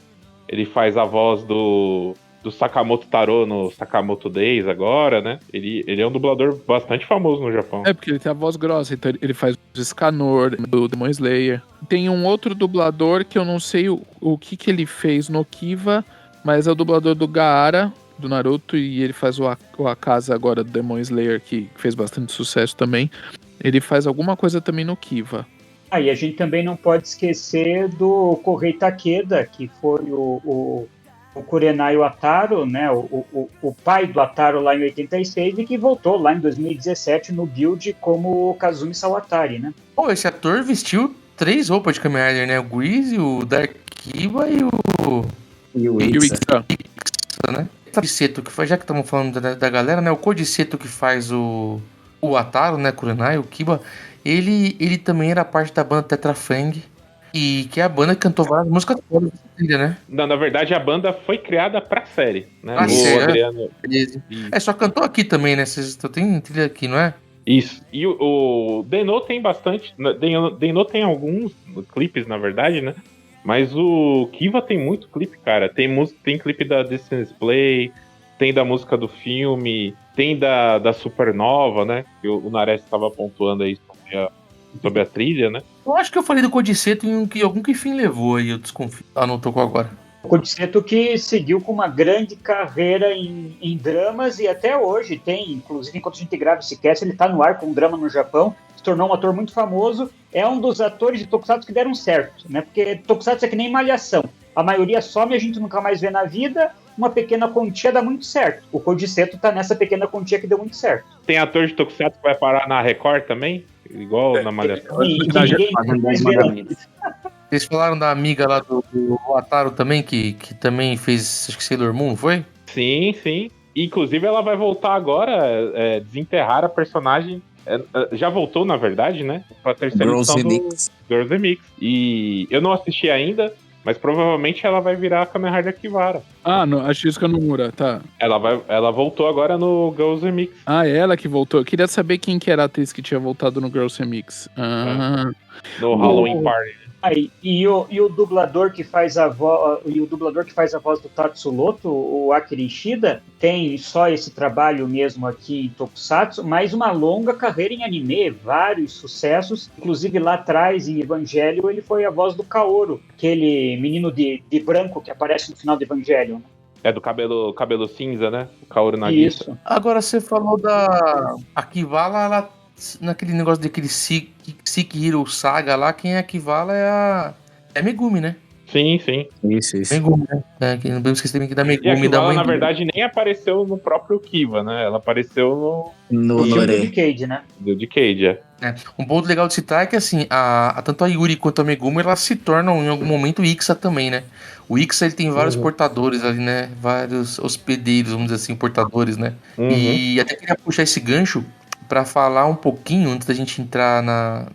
Speaker 10: Ele faz a voz do Sakamoto Taro no Sakamoto Days agora, né? Ele é um dublador bastante famoso no Japão.
Speaker 8: É, porque ele tem a voz grossa, então ele faz o Scanor, do Demon Slayer. Tem um outro dublador que eu não sei o que ele fez no Kiva, mas é o dublador do Gaara, do Naruto, e ele faz o Akaza agora do Demon Slayer, que fez bastante sucesso também. Ele faz alguma coisa também no Kiva.
Speaker 11: E a gente também não pode esquecer do Kohei Takeda, que foi o Kurenai Wataru, né, o pai do Wataru lá em 86 e que voltou lá em 2017 no Guild como o Kazumi Sawatari, né?
Speaker 7: Pô, esse ator vestiu 3 roupas de Kamen Rider, né? O Grease, o Dark Kiba e o
Speaker 8: Ixa,
Speaker 7: né? O Codiceto que faz, já que estamos falando da galera, né? O Codiceto que faz o Wataru, né? Kurenai, o Kiba, ele também era parte da banda Tetrafang. E que é a banda que cantou várias músicas todas da trilha, né?
Speaker 10: Não, na verdade, a banda foi criada pra série, né?
Speaker 7: Ah, sério?
Speaker 10: Adriano...
Speaker 7: Só cantou aqui também, né? Vocês tem trilha aqui, não é?
Speaker 10: Isso. E o Denô tem bastante... Denô tem alguns clipes, na verdade, né? Mas o Kiva tem muito clipe, cara. Tem clipe da Distance Play, tem da música do filme, tem da Supernova, né? Que o Nares estava pontuando aí sobre a trilha, né?
Speaker 7: Eu acho que eu falei do Codiceto em algum que fim levou aí, eu desconfio. Ah, não tocou agora.
Speaker 11: O Codiceto que seguiu com uma grande carreira em dramas e até hoje tem, inclusive enquanto a gente grava esse cast, ele tá no ar com um drama no Japão, se tornou um ator muito famoso, é um dos atores de Tokusatsu que deram certo, né? Porque Tokusatsu é que nem Malhação. A maioria some e a gente nunca mais vê na vida, uma pequena quantia dá muito certo. O Codiceto tá nessa pequena quantia que deu muito certo.
Speaker 10: Tem ator de Tokusatsu que vai parar na Record também? Igual na Malhação.
Speaker 7: Vocês falaram da amiga lá do Wataru também, que também fez, acho que Sailor Moon, não foi?
Speaker 10: Sim, sim. Inclusive ela vai voltar agora, desenterrar a personagem. Já voltou, na verdade, né? Pra terceira edição do Girls The Mix. E eu não assisti ainda, mas provavelmente ela vai virar a Kamen Rider Kivara.
Speaker 8: Ah, no, a Shizuka Nomura, tá.
Speaker 10: Ela voltou agora no Girls The Mix.
Speaker 8: Ah, é ela que voltou. Eu queria saber quem que era a atriz que tinha voltado no Girls Remix.
Speaker 10: No Halloween Party.
Speaker 11: E o dublador que faz a voz do Tatsuloto, o Akira Ishida, tem só esse trabalho mesmo aqui em Tokusatsu, mas uma longa carreira em anime, vários sucessos, inclusive lá atrás em Evangelho ele foi a voz do Kaoru, aquele menino de branco que aparece no final do Evangelho.
Speaker 10: É do cabelo cinza, né? O Kaoru Nagisa.
Speaker 11: Isso.
Speaker 7: Agora você falou da Akivala, ela naquele negócio daquele Sekihiro Saga lá, quem é a Akivala é a Megumi, né?
Speaker 10: Sim, sim.
Speaker 9: Isso.
Speaker 7: Megumi, né? Não podemos esquecer também que da Megumi.
Speaker 10: E a Akivala,
Speaker 7: da mãe
Speaker 10: na verdade, nem apareceu no próprio Kiva, né? Ela apareceu
Speaker 11: no Decade, né?
Speaker 10: Do Decade,
Speaker 7: Um ponto legal de citar é que, assim, tanto a Yuri quanto a Megumi, elas se tornam, em algum momento, Ixa também, né? O Ixa, ele tem vários portadores ali, né? Vários hospedeiros, vamos dizer assim, portadores, né? E até queria puxar esse gancho para falar um pouquinho, antes da gente entrar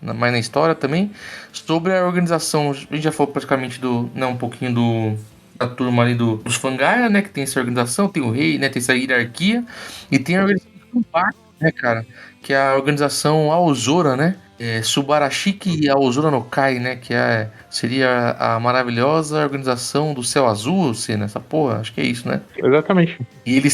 Speaker 7: mais na história também, sobre a organização. A gente já falou praticamente um pouquinho da turma ali dos Fangaia, né, que tem essa organização, tem o rei, né, tem essa hierarquia, e tem a organização do Bar, né, cara, que é a organização Aozora, né, Subarashiki Aozora no Kai, né, que seria a maravilhosa organização do céu azul, né, essa porra, acho que é isso, né?
Speaker 10: Exatamente.
Speaker 7: E ele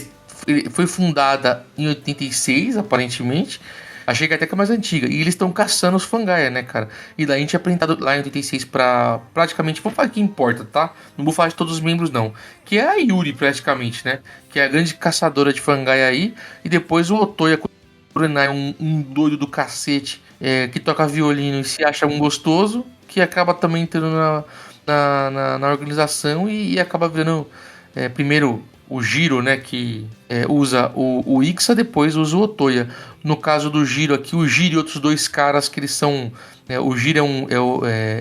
Speaker 7: foi fundada em 86, aparentemente. Achei que até que é mais antiga. E eles estão caçando os Fangaia, né, cara? E daí a gente é apresentado lá em 86 pra praticamente... Vou falar que importa, tá? Não vou falar de todos os membros, não. Que é a Yuri, praticamente, né? Que é a grande caçadora de Fangaia aí. E depois o Otoya Kurenai, um doido do cacete, que toca violino e se acha um gostoso, que acaba também entrando na organização e acaba virando... primeiro o Jiro, né, que usa o Ixa, depois usa o Otoya. No caso do Jiro aqui, o Jiro e outros dois caras que eles são... o Jiro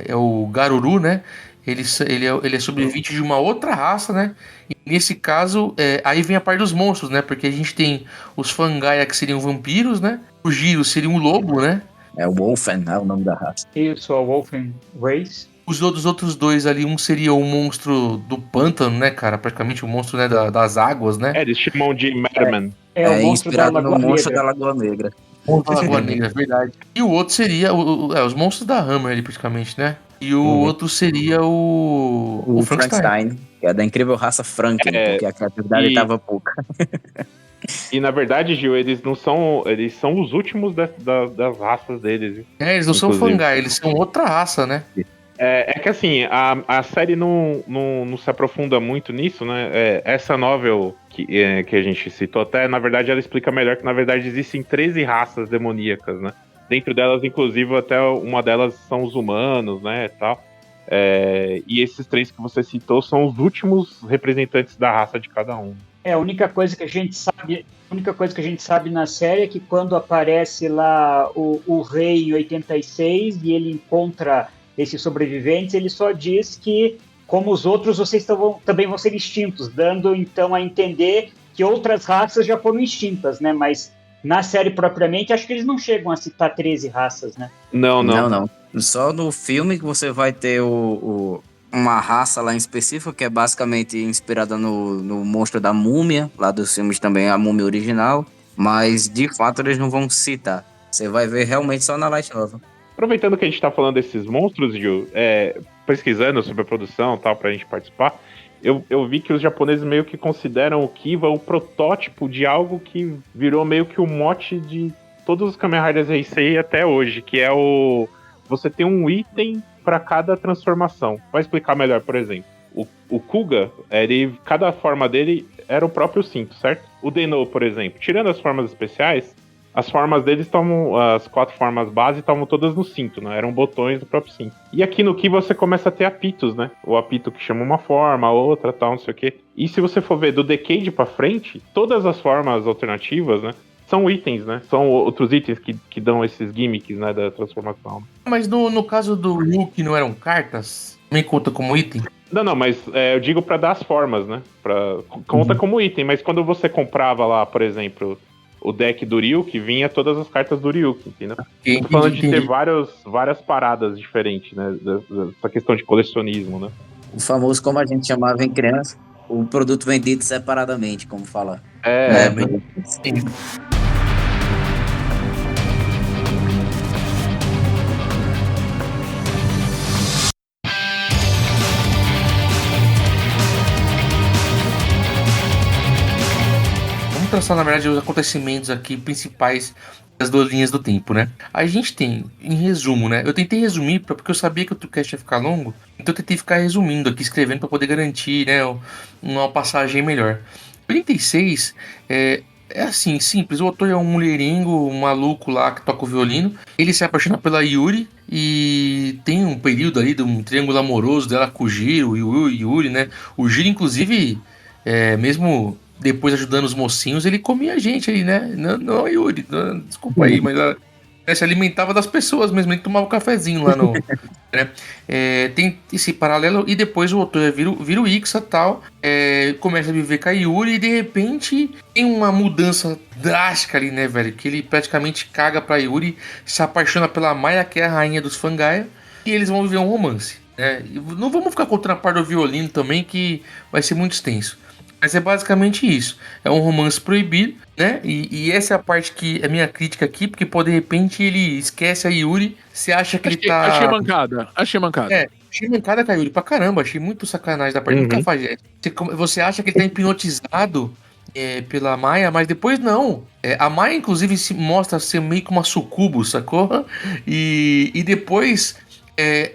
Speaker 7: é o Garuru, né? Ele é sobrevivente de uma outra raça, né? E nesse caso, aí vem a parte dos monstros, né? Porque a gente tem os Fangaia, que seriam vampiros, né? O Jiro seria um lobo, né?
Speaker 9: É o Wolfen, é o nome da raça.
Speaker 11: Isso, a Wolfen Race.
Speaker 7: Os outros dois ali, um seria o monstro do pântano, né, cara? Praticamente o monstro, né, das águas, né?
Speaker 10: Eles chamam de Madman.
Speaker 11: É o monstro
Speaker 9: inspirado
Speaker 11: da Lagoa
Speaker 9: no monstro
Speaker 11: Negra.
Speaker 9: da Lagoa Negra.
Speaker 7: Monstro da Lagoa Negra, é verdade. E o outro seria os monstros da Hammer ali, praticamente, né? E o outro seria o
Speaker 9: Frankenstein, que é da incrível raça Franken, porque a criatividade estava pouca.
Speaker 10: E na verdade, Gil, eles são os últimos das raças deles. Viu?
Speaker 7: Eles não são Fangai, eles são outra raça, né?
Speaker 10: É que assim, a série não se aprofunda muito nisso, né? Essa novel que a gente citou até, na verdade, ela explica melhor que, na verdade, existem 13 raças demoníacas, né? Dentro delas, inclusive, até uma delas são os humanos, né, tal. E esses 3 que você citou são os últimos representantes da raça de cada um.
Speaker 11: A única coisa que a gente sabe na série é que quando aparece lá o rei em 86 e ele encontra esses sobreviventes, ele só diz que, como os outros, vocês também vão ser extintos, dando então a entender que outras raças já foram extintas, né? Mas na série propriamente, acho que eles não chegam a citar 13 raças, né?
Speaker 9: Não. Só no filme que você vai ter uma raça lá em específico, que é basicamente inspirada no monstro da múmia, lá dos filmes também, a múmia original, mas de fato eles não vão citar. Você vai ver realmente só na Light Novel.
Speaker 10: Aproveitando que a gente tá falando desses monstros, Gil, pesquisando sobre a produção e tal, pra gente participar, eu vi que os japoneses meio que consideram o Kiva o protótipo de algo que virou meio que o mote de todos os Kamen Riders Heisei até hoje, que é você tem um item para cada transformação. Vai explicar melhor, por exemplo. O Kuga, cada forma dele era o próprio cinto, certo? O Deno, por exemplo, tirando as formas especiais, as formas deles as 4 formas base estavam todas no cinto, né? Eram botões do próprio cinto. E aqui no Ki você começa a ter apitos, né? O apito que chama uma forma, a outra, tal, não sei o quê. E se você for ver do Decade pra frente, todas as formas alternativas, né? São itens, né? São outros itens que dão esses gimmicks, né? Da transformação.
Speaker 7: Mas no caso do Hulk não eram cartas? Também conta como item?
Speaker 10: Não, mas eu digo pra dar as formas, né? Conta como item, mas quando você comprava lá, por exemplo, o deck do Ryuk, vinha todas as cartas do Ryuk, entendeu? Tô falando de ter várias paradas diferentes, né? Dessa questão de colecionismo, né?
Speaker 9: O famoso, como a gente chamava em criança, o produto vendido separadamente, como fala.
Speaker 7: Sim. Traçar, na verdade, os acontecimentos aqui principais das 2 linhas do tempo, né? A gente tem, em resumo, né? Eu tentei resumir porque eu sabia que o Truecast ia ficar longo, então eu tentei ficar resumindo aqui, escrevendo para poder garantir, né, uma passagem melhor. 36 é assim, simples. O autor é um mulherengo, um maluco lá que toca o violino. Ele se apaixona pela Yuri e tem um período ali de um triângulo amoroso dela com o Jiro e o Yuri, né? O Jiro, inclusive, mesmo depois ajudando os mocinhos, ele comia a gente aí, né? Não, Yuri, desculpa aí, mas se alimentava das pessoas mesmo, ele tomava um cafezinho lá no... né? Tem esse paralelo, e depois o autor vira o Ixa e tal, começa a viver com a Yuri, e de repente tem uma mudança drástica ali, né, velho? Que ele praticamente caga pra Yuri, se apaixona pela Maya, que é a rainha dos Fangaia, e eles vão viver um romance, né? E não vamos ficar contando a parte do violino também, que vai ser muito extenso. Mas é basicamente isso. É um romance proibido, né? E essa é a parte que é a minha crítica aqui, porque pô, de repente ele esquece a Yuri, você acha que ele tá...
Speaker 8: Achei mancada. Achei
Speaker 7: mancada com a Yuri pra caramba, achei muito sacanagem da parte do Cafajeste. Você acha que ele tá hipnotizado pela Maya, mas depois não. A Maya, inclusive, se mostra ser meio que uma sucubo, sacou? E depois...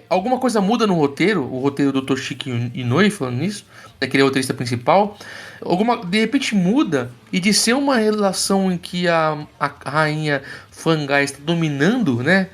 Speaker 7: alguma coisa muda no roteiro, o roteiro do Toshiki Inoue, falando nisso, daquele roteirista principal, de repente muda, e de ser uma relação em que a rainha Fangai está dominando, né,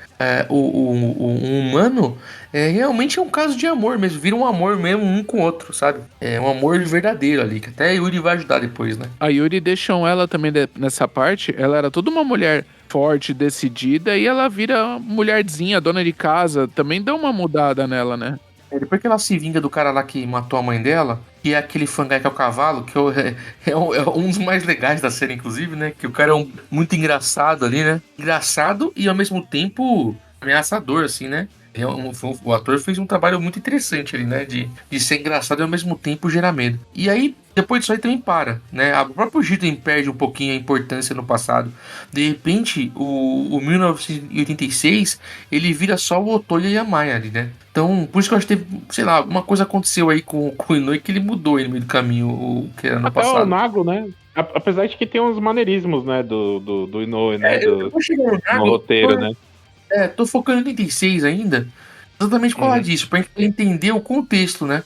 Speaker 7: o humano, realmente é um caso de amor mesmo, vira um amor mesmo um com o outro, sabe? É um amor verdadeiro ali, que até a Yuri vai ajudar depois, né?
Speaker 8: A Yuri deixam ela também nessa parte, ela era toda uma mulher forte, decidida, e ela vira mulherzinha, dona de casa, também dá uma mudada nela, né?
Speaker 7: Depois que ela se vinga do cara lá que matou a mãe dela, que é aquele Fangai que é o cavalo, que é um dos mais legais da série, inclusive, né? Que o cara é muito engraçado ali, né? Engraçado e ao mesmo tempo ameaçador, assim, né? O ator fez um trabalho muito interessante ali, né? De ser engraçado e ao mesmo tempo gerar medo. E aí, depois disso aí também para, né? O próprio Jiten perde um pouquinho a importância no passado. De repente, o 1986, ele vira só o Otoya Yamaya ali, né? Então, por isso que eu acho que teve, sei lá, uma coisa aconteceu aí com o Inoue que ele mudou aí no meio do caminho, o que era no
Speaker 10: Até
Speaker 7: passado.
Speaker 10: o Nago, né? Apesar de que tem uns maneirismos, né? Do Inoue, né?
Speaker 7: Eu vou chegar no Nago,
Speaker 10: no roteiro, né?
Speaker 7: Tô focando em 86 ainda, exatamente por causa disso, pra gente entender o contexto, né?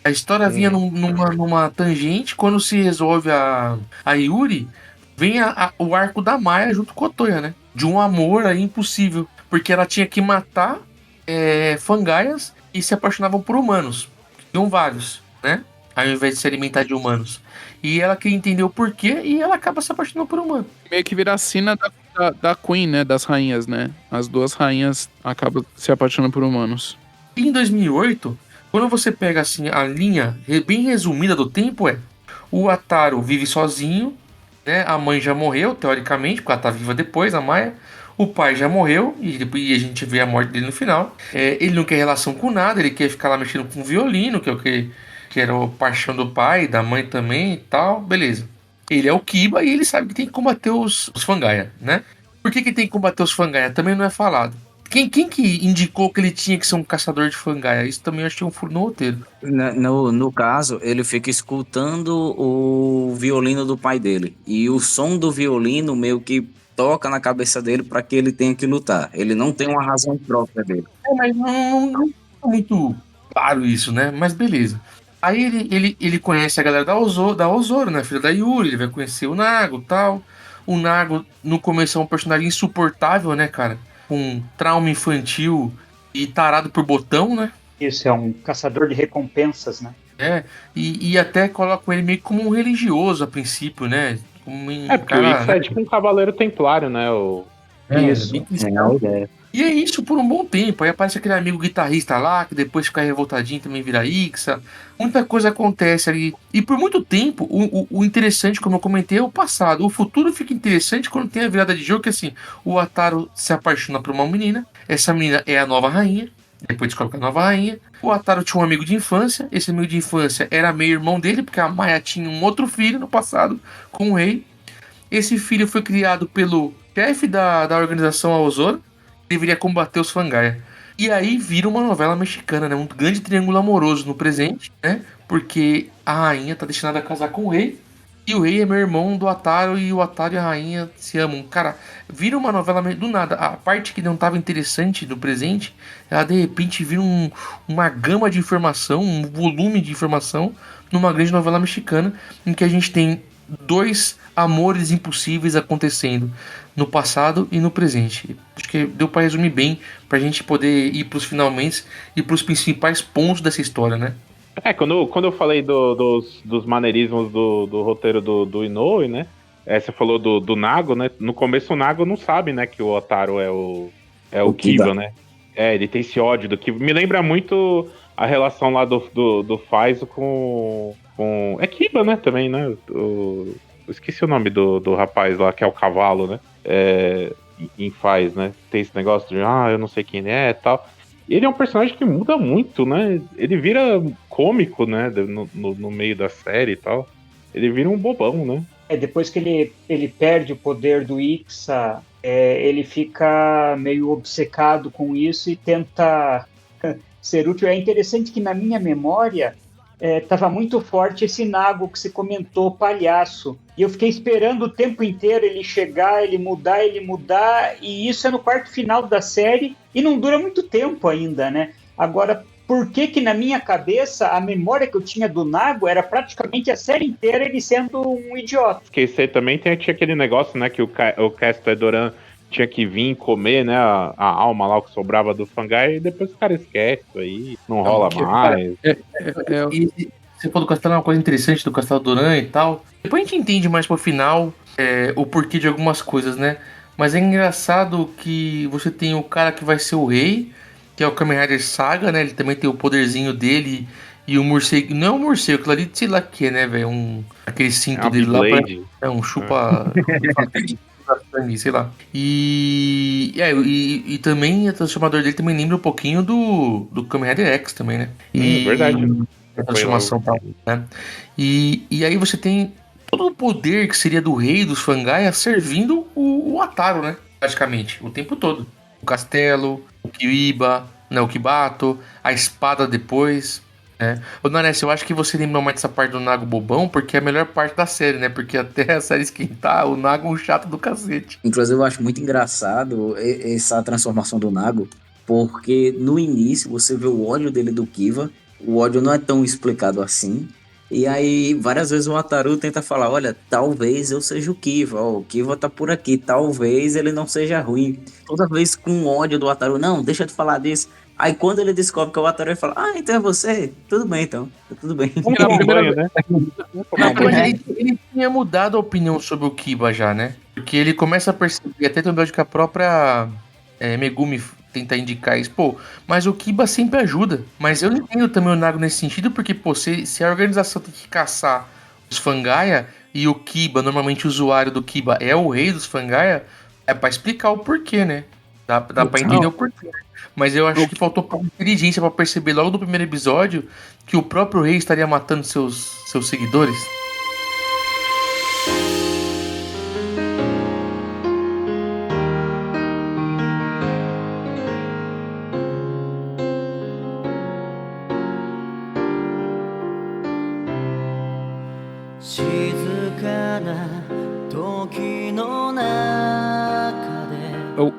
Speaker 7: A história vinha numa tangente, quando se resolve a Yuri, vem o arco da Maya junto com a Toya, né? De um amor aí impossível, porque ela tinha que matar Fangaias e se apaixonavam por humanos. Tinham vários, né? Ao invés de se alimentar de humanos. E ela queria entender o porquê e ela acaba se apaixonando por humano.
Speaker 8: Meio que vira a sina da Queen, né? Das rainhas, né? As duas rainhas acabam se apaixonando por humanos.
Speaker 7: E em 2008, quando você pega assim a linha bem resumida do tempo, o Ataru vive sozinho, né? A mãe já morreu, teoricamente, porque ela tá viva depois, a Maya. O pai já morreu, e a gente vê a morte dele no final. Ele não quer relação com nada, ele quer ficar lá mexendo com violino, que é o que era a paixão do pai, da mãe também e tal, beleza. Ele é o Kiba e ele sabe que tem que combater os Fangaia, né? Por que tem que combater os Fangaia? Também não é falado. Quem que indicou que ele tinha que ser um caçador de Fangaia? Isso também eu achei um furo no roteiro.
Speaker 9: No caso, ele fica escutando o violino do pai dele. E o som do violino meio que toca na cabeça dele para que ele tenha que lutar. Ele não tem uma razão própria dele.
Speaker 7: Mas não é muito claro isso, né? Mas beleza. Aí ele conhece a galera da Ozoro, né? Filha da Yuri, ele vai conhecer o Nago e tal. O Nago, no começo, é um personagem insuportável, né, cara? Com trauma infantil e tarado por botão, né?
Speaker 11: Isso, é um caçador de recompensas, né?
Speaker 7: E até colocam ele meio como um religioso a princípio, né?
Speaker 10: Porque o Ix é tipo um cavaleiro templário, né?
Speaker 7: Isso. E é isso por um bom tempo. Aí aparece aquele amigo guitarrista lá, que depois fica revoltadinho também vira Ixa. Muita coisa acontece ali. E por muito tempo, o interessante, como eu comentei, é o passado. O futuro fica interessante quando tem a virada de jogo, que assim, o Ataru se apaixona por uma menina. Essa menina é a nova rainha. Depois descobre que é a nova rainha. O Ataru tinha um amigo de infância. Esse amigo de infância era meio irmão dele, porque a Maya tinha um outro filho no passado com o rei. Esse filho foi criado pelo chefe da organização Aozora. Deveria combater os Fangaia. E aí vira uma novela mexicana, né? Um grande triângulo amoroso no presente, né? Porque a rainha tá destinada a casar com o rei. E o rei é meu irmão do Ataru. E o Ataru e a rainha se amam. Cara, vira uma novela do nada. A parte que não tava interessante do presente, ela de repente vira uma gama de informação, um volume de informação, numa grande novela mexicana, em que a gente tem dois amores impossíveis acontecendo no passado e no presente. Acho que deu para resumir bem, pra gente poder ir pros finalmente e pros principais pontos dessa história, né?
Speaker 10: Quando eu falei dos maneirismos do roteiro do Inoue, né? Você falou do Nago, né? No começo o Nago não sabe, né, que o Otaru é o Kiba, né? Ele tem esse ódio do Kiba. Me lembra muito a relação lá do Faizo com... É Kiba, né, também, né? Eu esqueci o nome do rapaz lá, que é o cavalo, né? Em Faiz, né? Tem esse negócio de, eu não sei quem é e tal. E ele é um personagem que muda muito, né? Ele vira cômico, né? No meio da série e tal. Ele vira um bobão, né?
Speaker 11: Depois que ele perde o poder do Ixa, ele fica meio obcecado com isso e tenta ser útil. É interessante que na minha memória, tava muito forte esse Nago que você comentou, palhaço. E eu fiquei esperando o tempo inteiro ele chegar, ele mudar, e isso é no quarto final da série, e não dura muito tempo ainda, né? Agora, por que na minha cabeça a memória que eu tinha do Nago era praticamente a série inteira ele sendo um idiota?
Speaker 10: Esquecer também tinha aquele negócio, né, que o Castor Doran tinha que vir comer, né, a alma lá que sobrava do Fangai, e depois o cara esquece aí, não rola mais.
Speaker 7: E você falou do Castelo, é uma coisa interessante do Castelo Doran e tal. Depois a gente entende mais pro final o porquê de algumas coisas, né? Mas é engraçado que você tem o cara que vai ser o rei, que é o Kamen Rider Saga, né? Ele também tem o poderzinho dele e o morcego. Não é um morcego, aquilo ali, sei lá o que, né, velho? Aquele cinto dele lá. É um chupa. Sei lá. E também o transformador dele também lembra um pouquinho do Kamen Rider X também, né?
Speaker 10: Verdade.
Speaker 7: A transformação, né? E aí você tem todo o poder que seria do rei dos Fangaia servindo o Ataru, né? Praticamente, o tempo todo. O castelo, o Kiiba, né, o Kibato, a espada depois, né? Ô, Nares, eu acho que você lembrou mais dessa parte do Nago bobão, porque é a melhor parte da série, né? Porque até a série esquentar, o Nago é um chato do cacete.
Speaker 9: Inclusive, eu acho muito engraçado essa transformação do Nago, porque no início você vê o ódio dele do Kiva, o ódio não é tão explicado assim. E aí, várias vezes o Ataru tenta falar, olha, talvez eu seja o Kiva, o Kiva tá por aqui, talvez ele não seja ruim. Toda vez com ódio do Ataru, não, deixa de falar disso. Aí quando ele descobre que é o Ataru, ele fala, então é você? Tudo bem então, tudo bem.
Speaker 7: Ele tinha mudado a opinião sobre o Kiba já, né? Porque ele começa a perceber, até também que a própria Megumi tenta indicar isso, mas o Kiba sempre ajuda. Mas eu entendo também o Nago nesse sentido, porque, se a organização tem que caçar os Fangaia e o Kiba, normalmente o usuário do Kiba é o rei dos Fangaia, é pra explicar o porquê, né? Dá pra entender o porquê. Mas eu acho que faltou pouca inteligência pra perceber logo no primeiro episódio que o próprio rei estaria matando seus seguidores.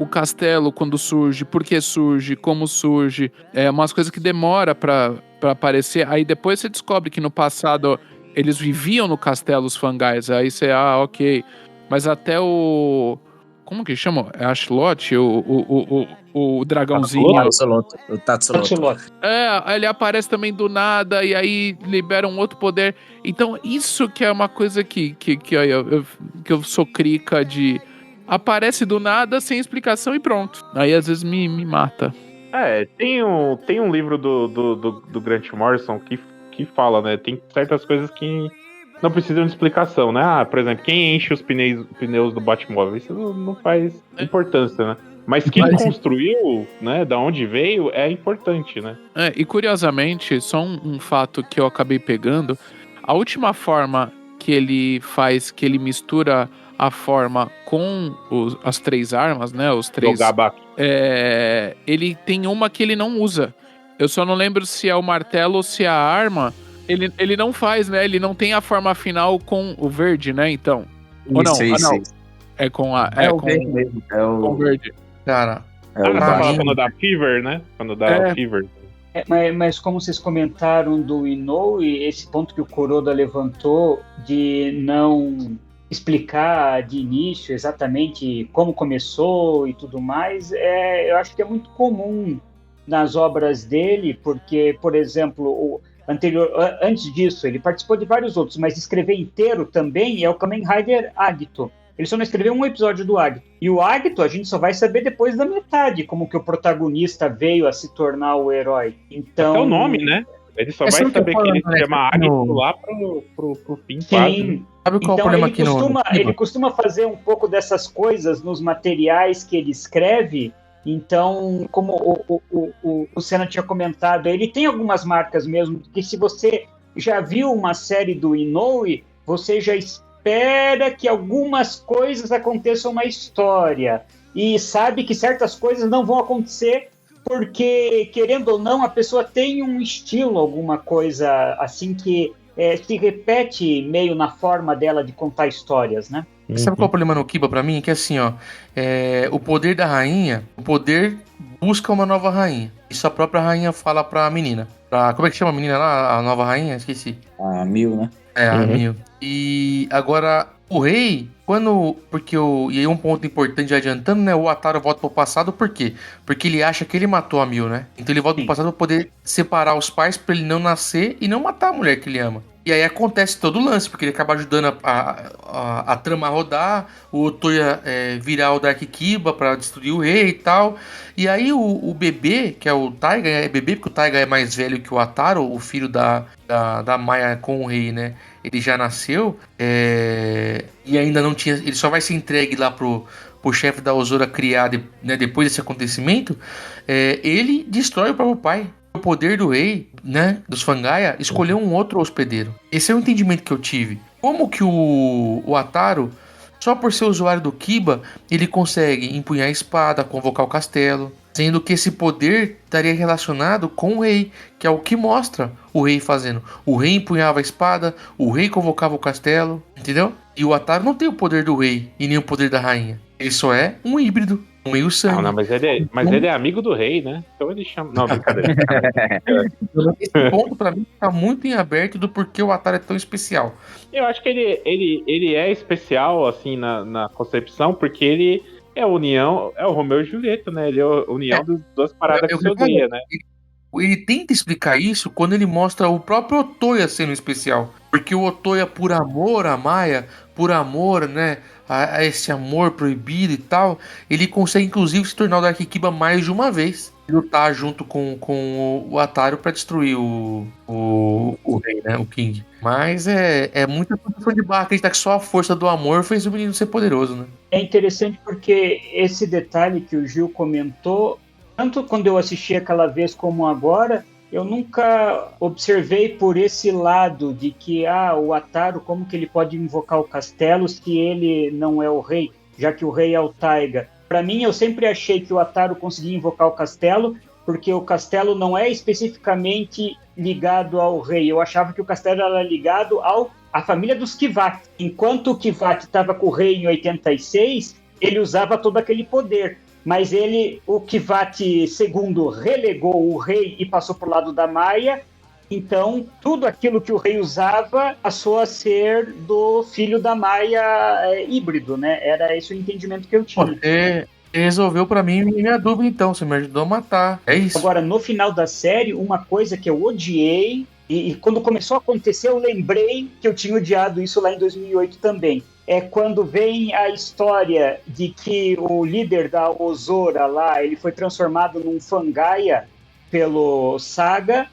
Speaker 8: O castelo, quando surge, por que surge, como surge, umas coisas que demora pra aparecer. Aí depois você descobre que no passado eles viviam no castelo, os Fangais. Aí você, ok. Mas até o... Como que chama? É Axolot? O dragãozinho.
Speaker 9: O Tatsuloto.
Speaker 8: Ele aparece também do nada e aí libera um outro poder. Então isso que é uma coisa que eu sou crica de... Aparece do nada, sem explicação e pronto. Aí às vezes me mata.
Speaker 10: Tem um livro do Grant Morrison que fala, né? Tem certas coisas que não precisam de explicação, né? Por exemplo, quem enche os pneus do Batmóvel? Isso não faz importância, né? Mas quem construiu, né? Da onde veio, é importante, né?
Speaker 8: E curiosamente, só um fato que eu acabei pegando, a última forma que ele faz, que ele mistura a forma com as três armas, né? Os três. Ele tem uma que ele não usa. Eu só não lembro se é o martelo ou se é a arma. Ele não faz, né? Ele não tem a forma final com o verde, né? Então. Ou não? Não. É com a.
Speaker 9: O verde mesmo.
Speaker 8: Com o verde.
Speaker 7: Cara.
Speaker 10: Quando dá Fever, né? Quando dá Fever.
Speaker 11: Mas como vocês comentaram do Inoue, esse ponto que o Kuroda levantou de não explicar de início exatamente como começou e tudo mais, eu acho que é muito comum nas obras dele, porque, por exemplo, antes disso, ele participou de vários outros, mas escrever inteiro também é o Kamen Rider Agito. Ele só não escreveu um episódio do Agito. E o Agito a gente só vai saber depois da metade, como que o protagonista veio a se tornar o herói. Então,
Speaker 10: até o nome, né? Ele só vai saber que ele se chama Agito lá pro fim.
Speaker 11: Sim.
Speaker 10: Quase.
Speaker 7: Sabe qual é o problema aqui
Speaker 11: ele costuma fazer um pouco dessas coisas nos materiais que ele escreve. Então, como o Senna tinha comentado, ele tem algumas marcas mesmo, que se você já viu uma série do Inoue, você já espera que algumas coisas aconteçam na história e sabe que certas coisas não vão acontecer porque, querendo ou não, a pessoa tem um estilo, alguma coisa assim que se repete meio na forma dela de contar histórias, né?
Speaker 7: Sabe qual é o problema no Kiba pra mim? Que é assim, ó, o poder da rainha, o poder busca uma nova rainha. Isso a própria rainha fala pra menina. Como é que chama a menina lá, a nova rainha? Esqueci.
Speaker 9: A Mil, né?
Speaker 7: A Mil. E agora, o rei, e aí um ponto importante, já adiantando, né? O Ataru volta pro passado, por quê? Porque ele acha que ele matou a Mil, né? Então ele volta pro passado pra poder separar os pais, pra ele não nascer e não matar a mulher que ele ama. E aí acontece todo o lance, porque ele acaba ajudando a trama a rodar, o Otoya virar o Dark Kiba pra destruir o rei e tal. E aí o bebê, que é o Taiga, é bebê porque o Taiga é mais velho que o Ataru, o filho da Maya com o rei, né? Ele já nasceu e ainda não tinha... Ele só vai ser entregue lá pro chefe da Ozora criar, né, depois desse acontecimento. Ele destrói o próprio pai. O poder do rei, né, dos Fangaia, escolheu um outro hospedeiro. Esse é o entendimento que eu tive. Como que o Ataru, só por ser usuário do Kiba, ele consegue empunhar a espada, convocar o castelo, sendo que esse poder estaria relacionado com o rei, que é o que mostra o rei fazendo. O rei empunhava a espada, o rei convocava o castelo, entendeu? E o Ataru não tem o poder do rei e nem o poder da rainha. Ele só é um híbrido. Meio sangue.
Speaker 10: Não, mas ele é amigo do rei, né? Então ele chama... Não, brincadeira.
Speaker 7: Esse ponto pra mim tá muito em aberto do porquê o Ataru é tão especial.
Speaker 10: Eu acho que ele é especial, assim, na concepção, porque ele é a união, é o Romeu e Julieta, né? Ele é a união das duas paradas que se odeia, né?
Speaker 7: Ele tenta explicar isso quando ele mostra o próprio Otoya sendo especial. Porque o Otoya, por amor a Maya, por amor, né, a esse amor proibido e tal, ele consegue inclusive se tornar o Dark Kiba mais de uma vez. Lutar junto com o Ataru pra destruir o rei, né, o King. Mas é muita produção de barra, acreditar que só a força do amor fez o menino ser poderoso, né?
Speaker 11: É interessante porque esse detalhe que o Gil comentou, tanto quando eu assisti aquela vez como agora, eu nunca observei por esse lado de que o Ataru, como que ele pode invocar o castelo se ele não é o rei, já que o rei é o Taiga. Para mim, eu sempre achei que o Ataru conseguia invocar o castelo, porque o castelo não é especificamente ligado ao rei. Eu achava que o castelo era ligado à família dos Kivati. Enquanto o Kivati estava com o rei em 86, ele usava todo aquele poder. Mas o Kivati II relegou o rei e passou para o lado da Maya. Então, tudo aquilo que o rei usava passou a ser do filho da Maya híbrido, né? Era esse o entendimento que eu tinha.
Speaker 7: Resolveu para mim minha dúvida, então. Você me ajudou a matar. É isso.
Speaker 11: Agora, no final da série, uma coisa que eu odiei, e quando começou a acontecer, eu lembrei que eu tinha odiado isso lá em 2008 também. É quando vem a história de que o líder da Ozora lá, ele foi transformado num Fangaia pelo Saga,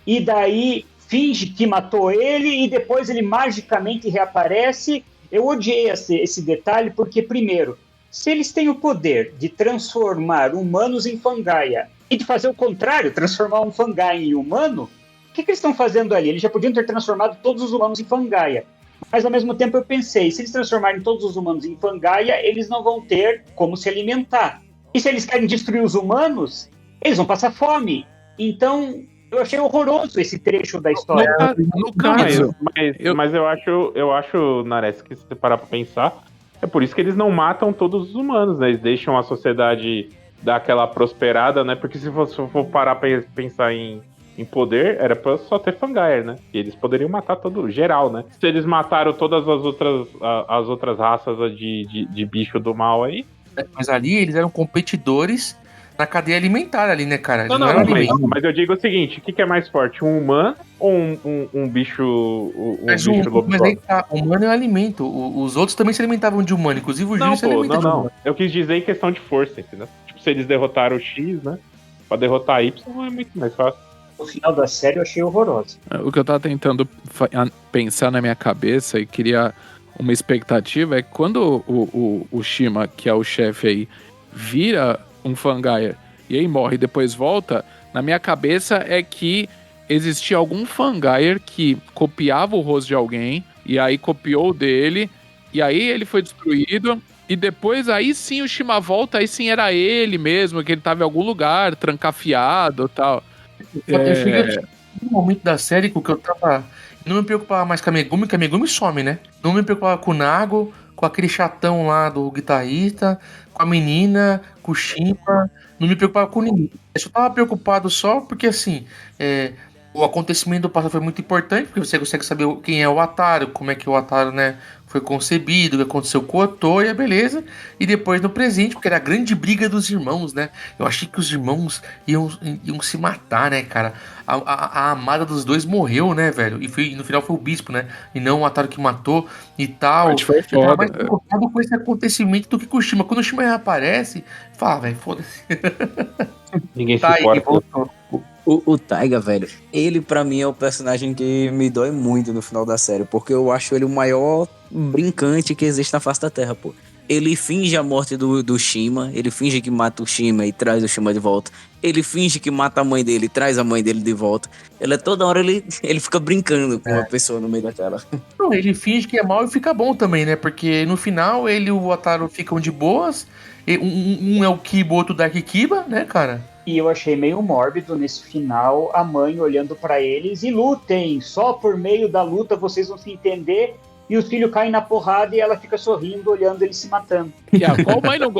Speaker 11: e daí finge que matou ele, e depois ele magicamente reaparece. Eu odiei esse detalhe, porque, primeiro, se eles têm o poder de transformar humanos em Fangaia, e de fazer o contrário, transformar um Fangaia em humano, o que eles estão fazendo ali? Eles já podiam ter transformado todos os humanos em Fangaia. Mas, ao mesmo tempo, eu pensei, se eles transformarem todos os humanos em Fangaia, eles não vão ter como se alimentar. E se eles querem destruir os humanos, eles vão passar fome. Então, eu achei horroroso esse trecho da história.
Speaker 10: Mas eu acho, Nares, que se você parar pra pensar, é por isso que eles não matam todos os humanos, né? Eles deixam a sociedade dar aquela prosperada, né? Porque se for parar pra pensar em poder, era pra só ter Fangaia, né? E eles poderiam matar todo geral, né? Se eles mataram todas as outras raças de bicho do mal aí.
Speaker 7: Mas ali eles eram competidores na cadeia alimentar ali, né, cara? Eles
Speaker 10: Não,
Speaker 7: eram
Speaker 10: mas eu digo o seguinte, o que é mais forte? Um humano ou um bicho bicho lobisomem?
Speaker 7: Mas aí tá, o humano é o alimento. Os outros também se alimentavam de humano, inclusive o Júlio se alimenta de humano.
Speaker 10: Eu quis dizer em questão de força, entendeu? Tipo, se eles derrotaram o X, né? Pra derrotar Y é muito mais fácil.
Speaker 11: O final da série eu achei horroroso.
Speaker 8: O que eu tava tentando pensar na minha cabeça e queria uma expectativa é que quando o Shima, que é o chefe aí, vira um Fangaia e aí morre e depois volta, na minha cabeça é que existia algum Fangaia que copiava o rosto de alguém e aí copiou o dele e aí ele foi destruído E depois, aí sim, o Shima volta, aí sim era ele mesmo, que ele tava em algum lugar, trancafiado e tal.
Speaker 7: Eu cheguei no momento da série que eu tava... Não me preocupava mais com a Megumi, que a Megumi some, né? Não me preocupava com o Nago, com aquele chatão lá do guitarrista, com a menina, com o Shima. Não me preocupava com ninguém. Eu só tava preocupado só porque, assim... O acontecimento do passado foi muito importante, porque você consegue saber quem é o Wataru, como é que o Wataru, né, foi concebido, o que aconteceu com o Otoya, beleza. E depois no presente, porque era a grande briga dos irmãos, né? Eu achei que os irmãos iam se matar, né, cara? A amada dos dois morreu, né, velho? E no final foi o Bispo, né? E não o Wataru que matou e tal.
Speaker 8: Foi foda.
Speaker 7: Eu tava mais preocupado com esse acontecimento do que com o Shima. Quando o Shima reaparece, fala, velho, foda-se.
Speaker 10: Ninguém se
Speaker 7: Tá,
Speaker 10: importa.
Speaker 9: O Taiga, velho, ele pra mim é o personagem que me dói muito no final da série, porque eu acho ele o maior brincante que existe na face da Terra, pô. Ele finge a morte do Shima, ele finge que mata o Shima e traz o Shima de volta. Ele finge que mata a mãe dele e traz a mãe dele de volta. Toda hora ele fica brincando com uma pessoa no meio da tela.
Speaker 7: Não, ele finge que é mal e fica bom também, né? Porque no final ele e o Wataru ficam de boas. Um é o Kiba, o outro o Dark Kiba, né, cara?
Speaker 11: E eu achei meio mórbido nesse final a mãe olhando pra eles e lutem, só por meio da luta vocês vão se entender. E os filhos caem na porrada e ela fica sorrindo, olhando eles se matando.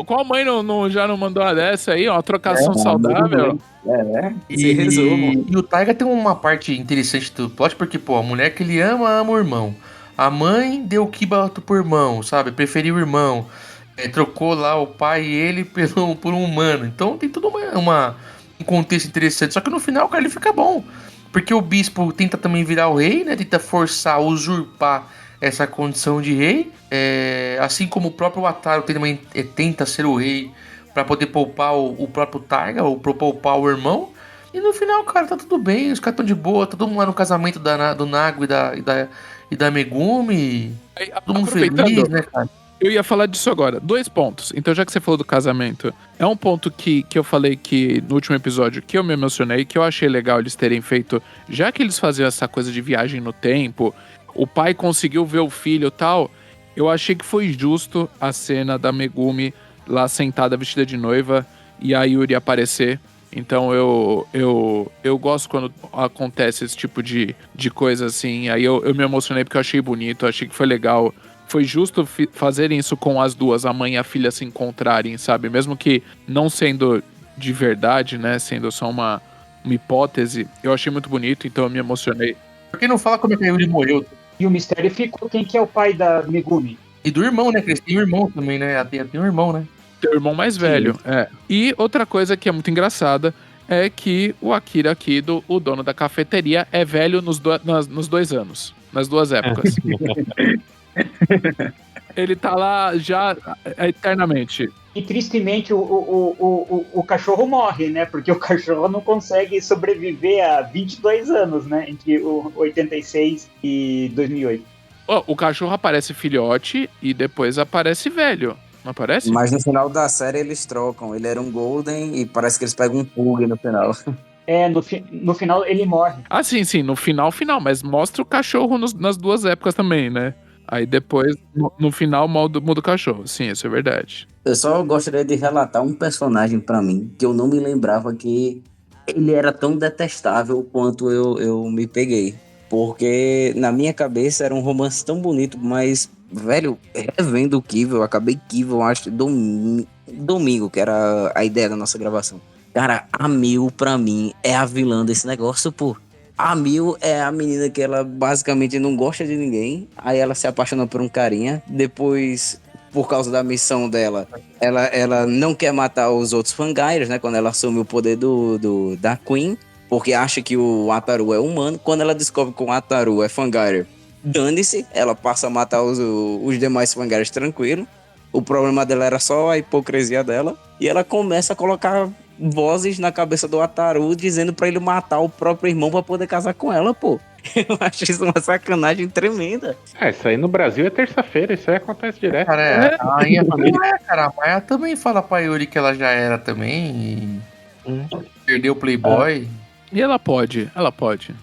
Speaker 8: Qual mãe já não mandou uma dessa aí? Uma trocação saudável?
Speaker 7: E o Taiga tem uma parte interessante do plot, porque, pô, a mulher que ele ama o irmão. A mãe deu o Kiba pro irmão, sabe? Preferiu o irmão. Trocou lá o pai e ele por um humano. Então tem tudo um contexto interessante. Só que no final, cara, ele fica bom. Porque o bispo tenta também virar o rei, né? Tenta forçar, usurpar essa condição de rei. Assim como o próprio Wataru tenta ser o rei pra poder poupar o próprio Taiga, ou pra poupar o irmão. E no final, cara, tá tudo bem. Os caras estão de boa. Todo mundo lá no casamento do Nago e da Megumi. Todo mundo feliz, né, cara?
Speaker 8: Eu ia falar disso agora. 2 pontos. Então, já que você falou do casamento, é um ponto que eu falei que no último episódio que eu me emocionei, que eu achei legal eles terem feito, já que eles faziam essa coisa de viagem no tempo, o pai conseguiu ver o filho e tal, eu achei que foi justo a cena da Megumi lá sentada vestida de noiva e a Yuri aparecer. Então eu gosto quando acontece esse tipo de coisa assim. Aí eu me emocionei porque eu achei bonito, achei que foi legal. Foi justo fazerem isso com as duas, a mãe e a filha se encontrarem, sabe? Mesmo que não sendo de verdade, né? Sendo só uma hipótese, eu achei muito bonito, então eu me emocionei.
Speaker 7: Por que não fala como é que a Yuri morreu?
Speaker 11: E o mistério ficou quem que é o pai da Megumi.
Speaker 7: E do irmão, né? Que eles têm um irmão também, né? Tem um irmão, né?
Speaker 8: Tem o irmão mais velho, E outra coisa que é muito engraçada é que o Akira Kido, o dono da cafeteria, é velho nos 2 anos. Nas 2 épocas. Ele tá lá já eternamente.
Speaker 11: E tristemente o cachorro morre, né? Porque o cachorro não consegue sobreviver a 22 anos, né? Entre o 86 e 2008.
Speaker 8: O cachorro aparece filhote e depois aparece velho. Não aparece?
Speaker 9: Mas no final da série eles trocam. Ele era um Golden e parece que eles pegam um Pug no final.
Speaker 11: No final ele morre.
Speaker 8: Ah, sim. No final. Mas mostra o cachorro nas 2 épocas também, né? Aí depois, no final, muda o cachorro. Sim, isso é verdade.
Speaker 9: Eu só gostaria de relatar um personagem pra mim, que eu não me lembrava que ele era tão detestável quanto eu me peguei. Porque na minha cabeça era um romance tão bonito, mas, velho, revendo o Kiva, eu acabei Kiva, eu acho, domingo, que era a ideia da nossa gravação. Cara, a Mil, pra mim, é a vilã desse negócio, pô. A Mil é a menina que ela basicamente não gosta de ninguém. Aí ela se apaixona por um carinha. Depois, por causa da missão dela, ela não quer matar os outros Fangires, né? Quando ela assume o poder da Queen. Porque acha que o Ataru é humano. Quando ela descobre que o Ataru é Fangire, dane-se. Ela passa a matar os demais Fangires tranquilo. O problema dela era só a hipocrisia dela. E ela começa a colocar vozes na cabeça do Ataru dizendo pra ele matar o próprio irmão pra poder casar com ela, pô. Eu acho isso uma sacanagem tremenda.
Speaker 10: Isso aí no Brasil é terça-feira, isso aí acontece direto.
Speaker 7: Cara, a Maia também fala pra Yuri que ela já era também e perdeu o Playboy.
Speaker 8: E ela pode. Ela pode.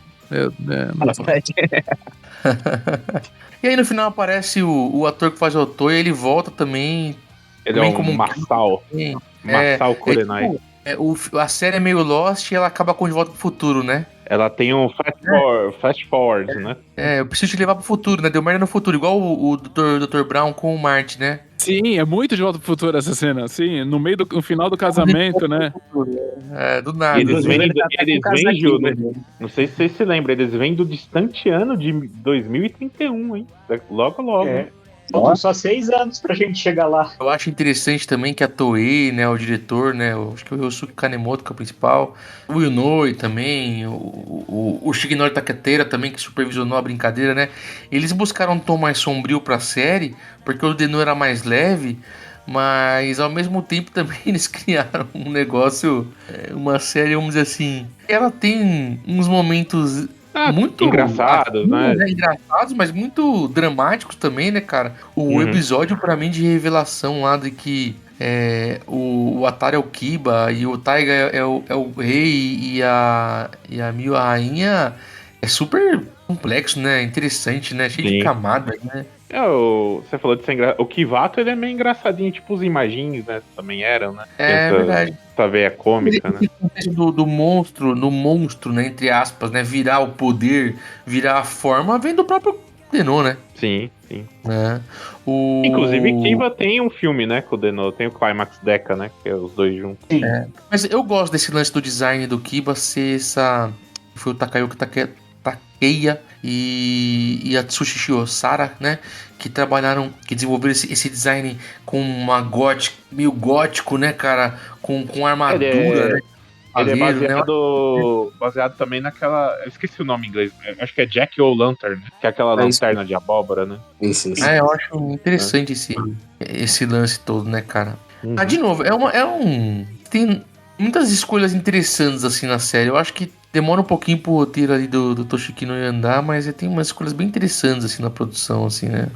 Speaker 7: E aí no final aparece o ator que faz o Otoya, ele volta também
Speaker 10: Ele é um Masao. Masao Kurenai.
Speaker 7: A série é meio Lost e ela acaba com De Volta pro Futuro, né?
Speaker 10: Ela tem um fast forward, né?
Speaker 7: Eu preciso te levar pro futuro, né? Deu merda no futuro, igual o Dr. Brown com o Marty, né?
Speaker 8: Sim, é muito De Volta pro Futuro essa cena. Sim, no final do casamento, né?
Speaker 7: Do nada.
Speaker 10: Eles vêm, Gil, né? Não sei se vocês se lembram, eles vêm do distante ano de 2031, hein? Logo.
Speaker 11: Faltam só 6 anos pra gente chegar lá.
Speaker 7: Eu acho interessante também que a Toei, né, o diretor, né, acho que o Yosuke Kanemoto, que é o principal, o Yunoi também, o Shigenori Taketera também, que supervisionou a brincadeira, né, eles buscaram um tom mais sombrio pra série, porque o Denou era mais leve, mas ao mesmo tempo também eles criaram um negócio, uma série, vamos dizer assim, ela tem uns momentos... muito
Speaker 10: engraçados, né?
Speaker 7: Engraçados, mas muito dramáticos também, né, cara? O episódio, pra mim, de revelação lá de que o Atari é o Kiba e o Taiga é o rei e a Miu a rainha é super complexo, né? Interessante, né? Cheio de camadas, né?
Speaker 10: Você falou de ser engraçado. O Kivato, ele é meio engraçadinho, tipo os imagins, né? Também eram, né?
Speaker 7: Verdade.
Speaker 10: Essa veia cômica, né?
Speaker 7: Do monstro, né? Entre aspas, né? Virar o poder, virar a forma, vem do próprio Denou, né?
Speaker 10: Sim.
Speaker 7: Inclusive,
Speaker 10: Kiva tem um filme, né? Com o Denou. Tem o Climax Deca, né? Que é os dois juntos.
Speaker 7: Mas eu gosto desse lance do design do Kiba ser essa... Foi o Takayuki Takeya e a Tsushi Shiosara, né? Que desenvolveram esse design com uma meio gótico, né, cara? Com armadura, né?
Speaker 10: Ele é baseado também naquela... Eu esqueci o nome em inglês. Acho que é Jack O'Lantern, né? Que é aquela lanterna de abóbora, né?
Speaker 9: Isso.
Speaker 7: Eu acho interessante esse lance todo, né, cara? De novo, tem muitas escolhas interessantes assim na série. Eu acho que demora um pouquinho pro roteiro ali do Toshiki no andar, mas tem umas escolhas bem interessantes assim na produção, assim, né?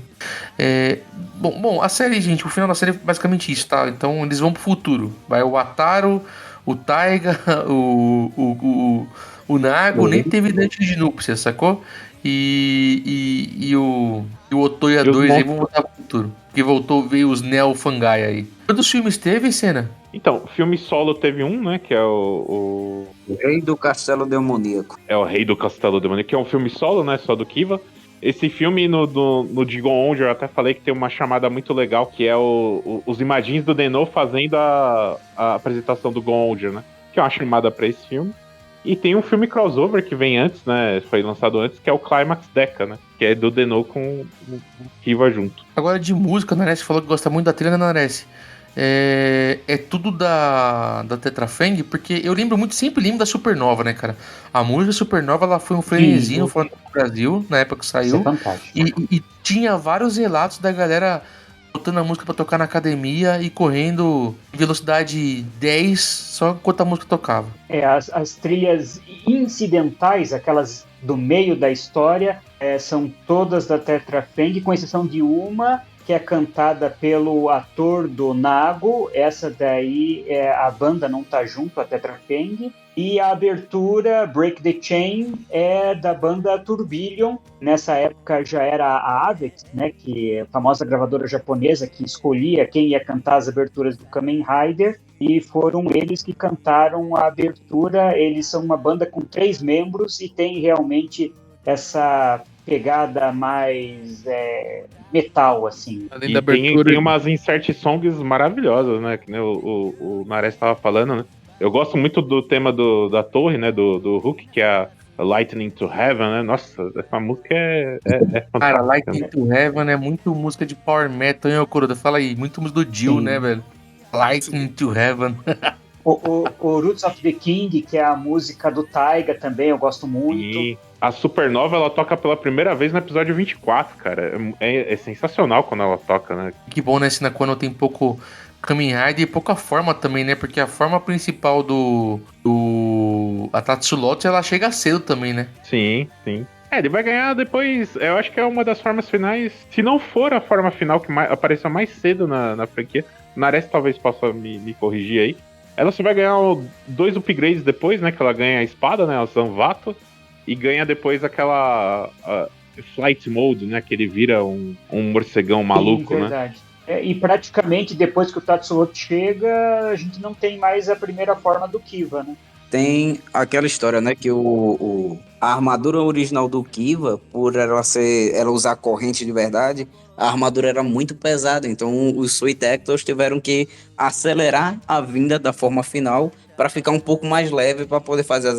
Speaker 7: Bom, a série, gente, o final da série é basicamente isso, tá? Então eles vão pro futuro. Vai o Ataru, o Taiga, o Nago, nem teve dente de núpcia, sacou? E o Otoya 2 aí vão voltar pro futuro. Porque veio os Neo Fangai aí. Quantos filmes teve, Senna?
Speaker 10: Então, filme solo teve um, né? Que é o
Speaker 9: Rei do Castelo Demoníaco.
Speaker 10: É o Rei do Castelo Demoníaco, que é um filme solo, né? Só do Kiva. Esse filme no Digon Onge, eu até falei que tem uma chamada muito legal, que é os imagins do Denou fazendo a apresentação do Gon Onge, né? Que é uma chamada pra esse filme. E tem um filme crossover que vem antes, né? Foi lançado antes, que é o Climax Deca, né? Que é do Denou com o Kiva junto.
Speaker 7: Agora de música, a Nares falou que gosta muito da trilha, né, Nares? É tudo da Tetra Fang, porque eu sempre lembro da Supernova, né, cara? A música Supernova, ela foi um frenesinho fora do Brasil, na época que saiu. E tinha vários relatos da galera botando a música pra tocar na academia e correndo em velocidade 10 só enquanto a música tocava.
Speaker 11: As trilhas incidentais, aquelas do meio da história, são todas da Tetra Fang, com exceção de uma que é cantada pelo ator do Nago. Essa daí, a banda não tá junto, a Tetra Fang. E a abertura, Break the Chain, é da banda Tourbillon. Nessa época já era a Avex, né, que é a famosa gravadora japonesa que escolhia quem ia cantar as aberturas do Kamen Rider. E foram eles que cantaram a abertura. Eles são uma banda com 3 membros e tem realmente essa pegada mais metal, assim.
Speaker 10: Além da abertura... tem umas insert songs maravilhosas, né? Que o Nares estava falando, né? Eu gosto muito do tema da torre, né? Do Hulk, que é a Lightning to Heaven, né? Nossa, essa música é fantástica.
Speaker 7: Cara, Lightning to Heaven é muito música de power metal, hein, Okuroda? Fala aí, muito música do Jill, né, velho? Lightning to Heaven.
Speaker 11: O Roots of the King, que é a música do Taiga também, eu gosto muito.
Speaker 10: E a Supernova, ela toca pela primeira vez no episódio 24, cara. É sensacional quando ela toca, né?
Speaker 7: Que bom, né, quando tem pouco Kamen Rider e pouca forma também, né? Porque a forma principal a Tatsulote, ela chega cedo também, né?
Speaker 10: Sim. Ele vai ganhar depois, eu acho que é uma das formas finais, se não for a forma final que apareceu mais cedo na franquia. Nares talvez possa me corrigir aí. Ela só vai ganhar 2 upgrades depois, né? Que ela ganha a espada, né? A Zanvato. E ganha depois aquela Flight Mode, né? Que ele vira um morcegão maluco,
Speaker 11: verdade.
Speaker 10: né?
Speaker 11: E praticamente depois que o Tatsuoto chega, a gente não tem mais a primeira forma do Kiva, né?
Speaker 9: Tem aquela história, né, que a armadura original do Kiva, por ela usar corrente de verdade, a armadura era muito pesada, então os Suitectors tiveram que acelerar a vinda da forma final para ficar um pouco mais leve, para poder fazer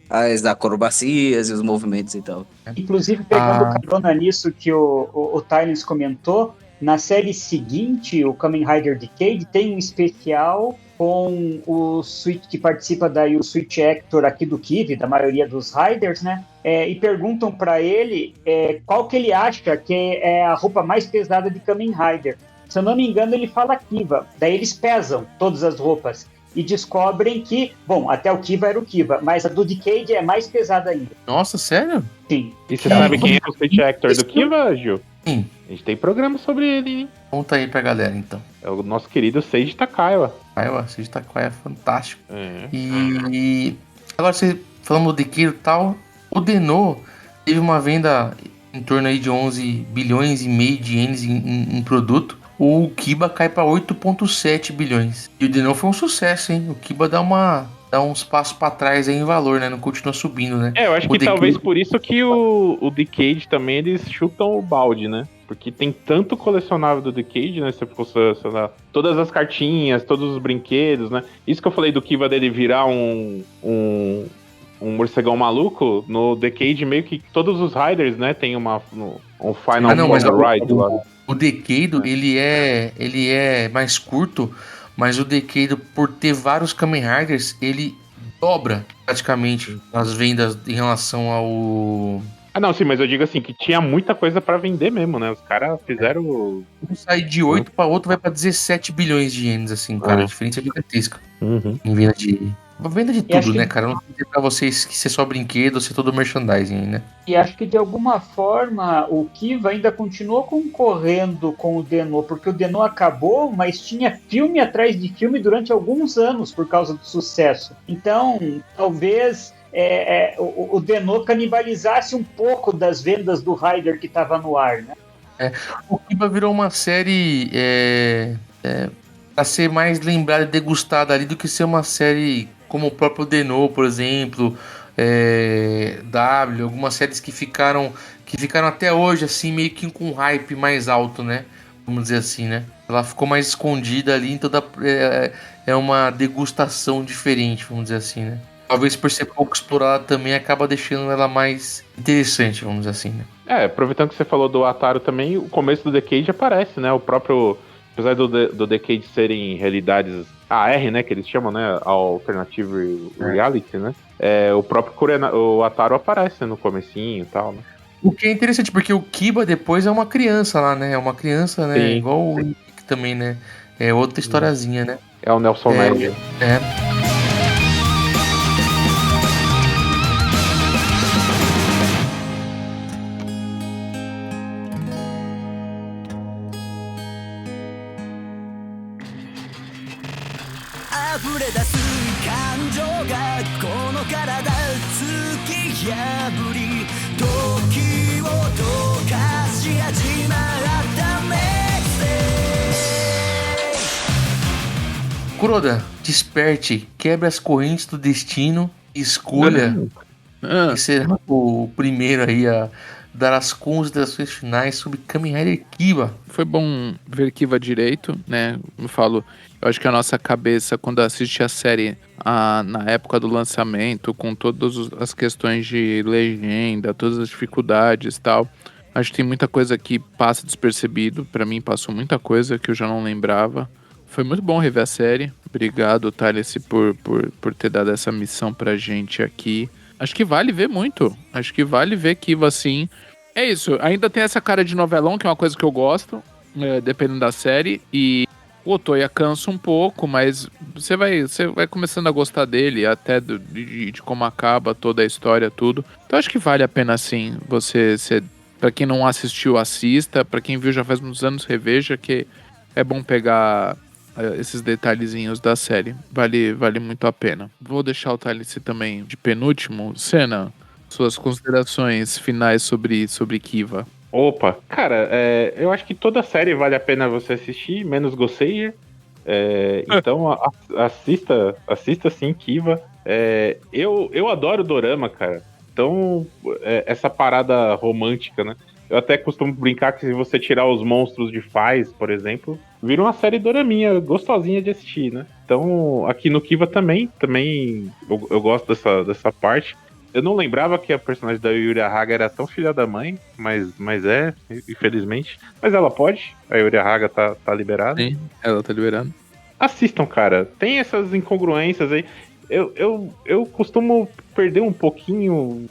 Speaker 9: as acrobacias e os movimentos e tal.
Speaker 11: Inclusive, pegando carona nisso que o Tylens comentou, na série seguinte, o Kamen Rider Decade, tem um especial com o Switch que participa daí o Switch Hector aqui do Kiva, da maioria dos Riders, né? E perguntam para ele qual que ele acha que é a roupa mais pesada de Kamen Rider. Se eu não me engano, ele fala Kiva. Daí eles pesam todas as roupas e descobrem que, bom, até o Kiva era o Kiva, mas a do Decade é mais pesada ainda.
Speaker 7: Nossa, sério?
Speaker 11: Sim.
Speaker 10: E você sabe quem é o Switch Hector do Kiva, Gil?
Speaker 7: Sim.
Speaker 10: A gente tem programa sobre ele, hein?
Speaker 7: Conta aí pra galera, então.
Speaker 10: É o nosso querido Seiji Takaiwa.
Speaker 7: Seiji Takaiwa é fantástico. E agora, você falando do Dekiro e tal, o Deno teve uma venda em torno aí de 11 bilhões e meio de ienes em produto. O Kiba cai pra 8,7 bilhões. E o Deno foi um sucesso, hein? O Kiba dá uns passos pra trás aí em valor, né? Não continua subindo, né?
Speaker 10: Eu acho que talvez por isso que o Decade também, eles chutam o balde, né? Porque tem tanto colecionável do Decade, né? Se você colecionar todas as cartinhas, todos os brinquedos, né? Isso que eu falei do Kiva dele virar um morcegão maluco, no Decade meio que todos os Riders, né? Tem um Final Ride lá.
Speaker 7: O Decade, ele é mais curto, mas o Decade, por ter vários Kamen Riders, ele dobra praticamente as vendas em relação ao...
Speaker 10: Não, sim, mas eu digo assim, que tinha muita coisa pra vender mesmo, né? Os caras fizeram...
Speaker 7: Um sai de 8 pra outro, vai pra 17 bilhões de ienes, assim, cara. A diferença é gigantesca. Em venda de tudo, né, cara? Não tem pra vocês que ser só brinquedo ou ser todo merchandising, né?
Speaker 11: E acho que de alguma forma o Kiva ainda continuou concorrendo com o Deno, porque o Deno acabou, mas tinha filme atrás de filme durante alguns anos por causa do sucesso. Então, talvez... o Deno canibalizasse um pouco das vendas do Rider que estava no ar, né?
Speaker 7: O Kiba virou uma série pra ser mais lembrada e degustada ali do que ser uma série como o próprio Deno, por exemplo, algumas séries que ficaram até hoje assim meio que com um hype mais alto, né? Vamos dizer assim, né? Ela ficou mais escondida ali, então é uma degustação diferente, vamos dizer assim, né? Talvez por ser pouco explorada também acaba deixando ela mais interessante, vamos dizer assim, né?
Speaker 10: Aproveitando que você falou do Ataru também, o começo do Decade aparece, né? O próprio, apesar do Decade serem realidades AR, né? Que eles chamam, né? Alternative Reality, né? O próprio o Ataru aparece no comecinho e tal, né?
Speaker 7: O que é interessante, porque o Kiba depois é uma criança lá, né? É uma criança, né?
Speaker 10: Sim.
Speaker 7: Igual o Nick também, né? É outra historiazinha, né?
Speaker 10: É o Nelson Ned.
Speaker 7: Kuroda, desperte, quebre as correntes do destino e escolha que será o primeiro aí a dar as considerações finais sobre Kamen Rider Kiva.
Speaker 8: Foi bom ver Kiva direito, né? Eu acho que a nossa cabeça, quando assiste a série na época do lançamento, com todas as questões de legenda, todas as dificuldades e tal, acho que tem muita coisa que passa despercebido. Pra mim passou muita coisa que eu já não lembrava. Foi muito bom rever a série. Obrigado, Thales, por ter dado essa missão pra gente aqui. Acho que vale ver muito. Acho que vale ver Kiva assim. É isso, ainda tem essa cara de novelão, que é uma coisa que eu gosto, dependendo da série. E o Otoya cansa um pouco, mas você vai começando a gostar dele, até de como acaba toda a história, tudo. Então acho que vale a pena, sim, pra quem não assistiu, assista. Pra quem viu já faz uns anos, reveja, que é bom pegar esses detalhezinhos da série. Vale muito a pena. Vou deixar o Thales também de penúltimo. Senna, suas considerações finais sobre Kiva.
Speaker 10: Opa, cara, eu acho que toda série vale a pena você assistir, menos Ghost Sayer. Então assista sim, Kiva. Eu adoro dorama, cara. Então, essa parada romântica, né? Eu até costumo brincar que se você tirar os monstros de Faz, por exemplo, vira uma série doraminha, gostosinha de assistir, né? Então, aqui no Kiva também eu gosto dessa parte. Eu não lembrava que a personagem da Yuri Haga era tão filha da mãe, mas infelizmente. Mas ela pode, a Yuri Haga tá liberada.
Speaker 8: Sim, ela tá liberada.
Speaker 10: Assistam, cara. Tem essas incongruências aí. Eu costumo perder um pouquinho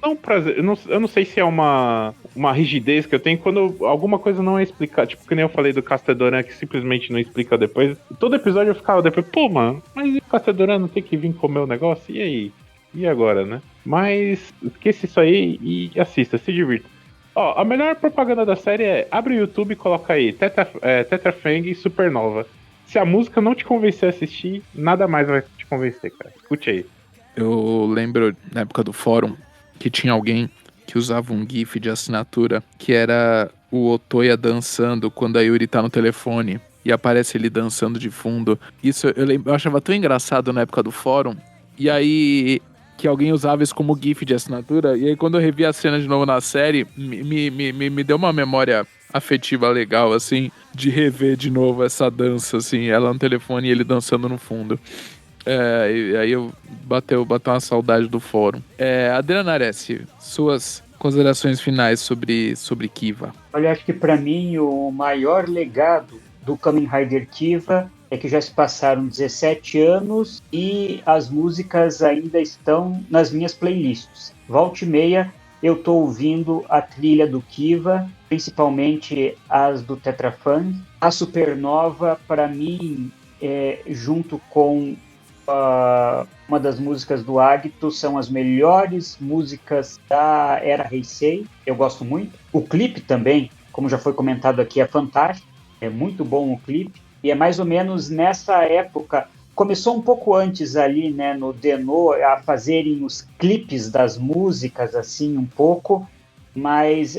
Speaker 10: não prazer. Eu não sei se é uma rigidez que eu tenho quando alguma coisa não é explicada. Tipo, que nem eu falei do Castedoran, que simplesmente não explica depois. Todo episódio eu ficava depois, pô, mano, mas o Castedoran não tem que vir comer o negócio? E aí? E agora, né? Mas esqueça isso aí e assista, se divirta. Ó, a melhor propaganda da série é abre o YouTube e coloca aí Tetra Fang Supernova. Se a música não te convencer a assistir, nada mais vai te convencer, cara. Escute aí.
Speaker 8: Eu lembro, na época do fórum, que tinha alguém que usava um GIF de assinatura, que era o Otoya dançando quando a Yuri tá no telefone e aparece ele dançando de fundo. Isso eu achava tão engraçado na época do fórum. E aí, que alguém usava isso como GIF de assinatura. E aí, quando eu revi a cena de novo na série, me deu uma memória afetiva legal, assim, de rever de novo essa dança, assim, ela no telefone e ele dançando no fundo. E aí bateu uma saudade do fórum. Adriana Ares, suas considerações finais sobre Kiva.
Speaker 11: Olha, acho que pra mim o maior legado do Kamen Rider Kiva é que já se passaram 17 anos e as músicas ainda estão nas minhas playlists. Volta e meia eu tô ouvindo a trilha do Kiva, principalmente as do Tetra Fang. A Supernova, para mim, junto com uma das músicas do Agito, são as melhores músicas da era Heisei. Eu gosto muito. O clipe também, como já foi comentado aqui, é fantástico. É muito bom o clipe. E é mais ou menos nessa época, começou um pouco antes ali, né, no Deno, a fazerem os clipes das músicas, assim, um pouco, mas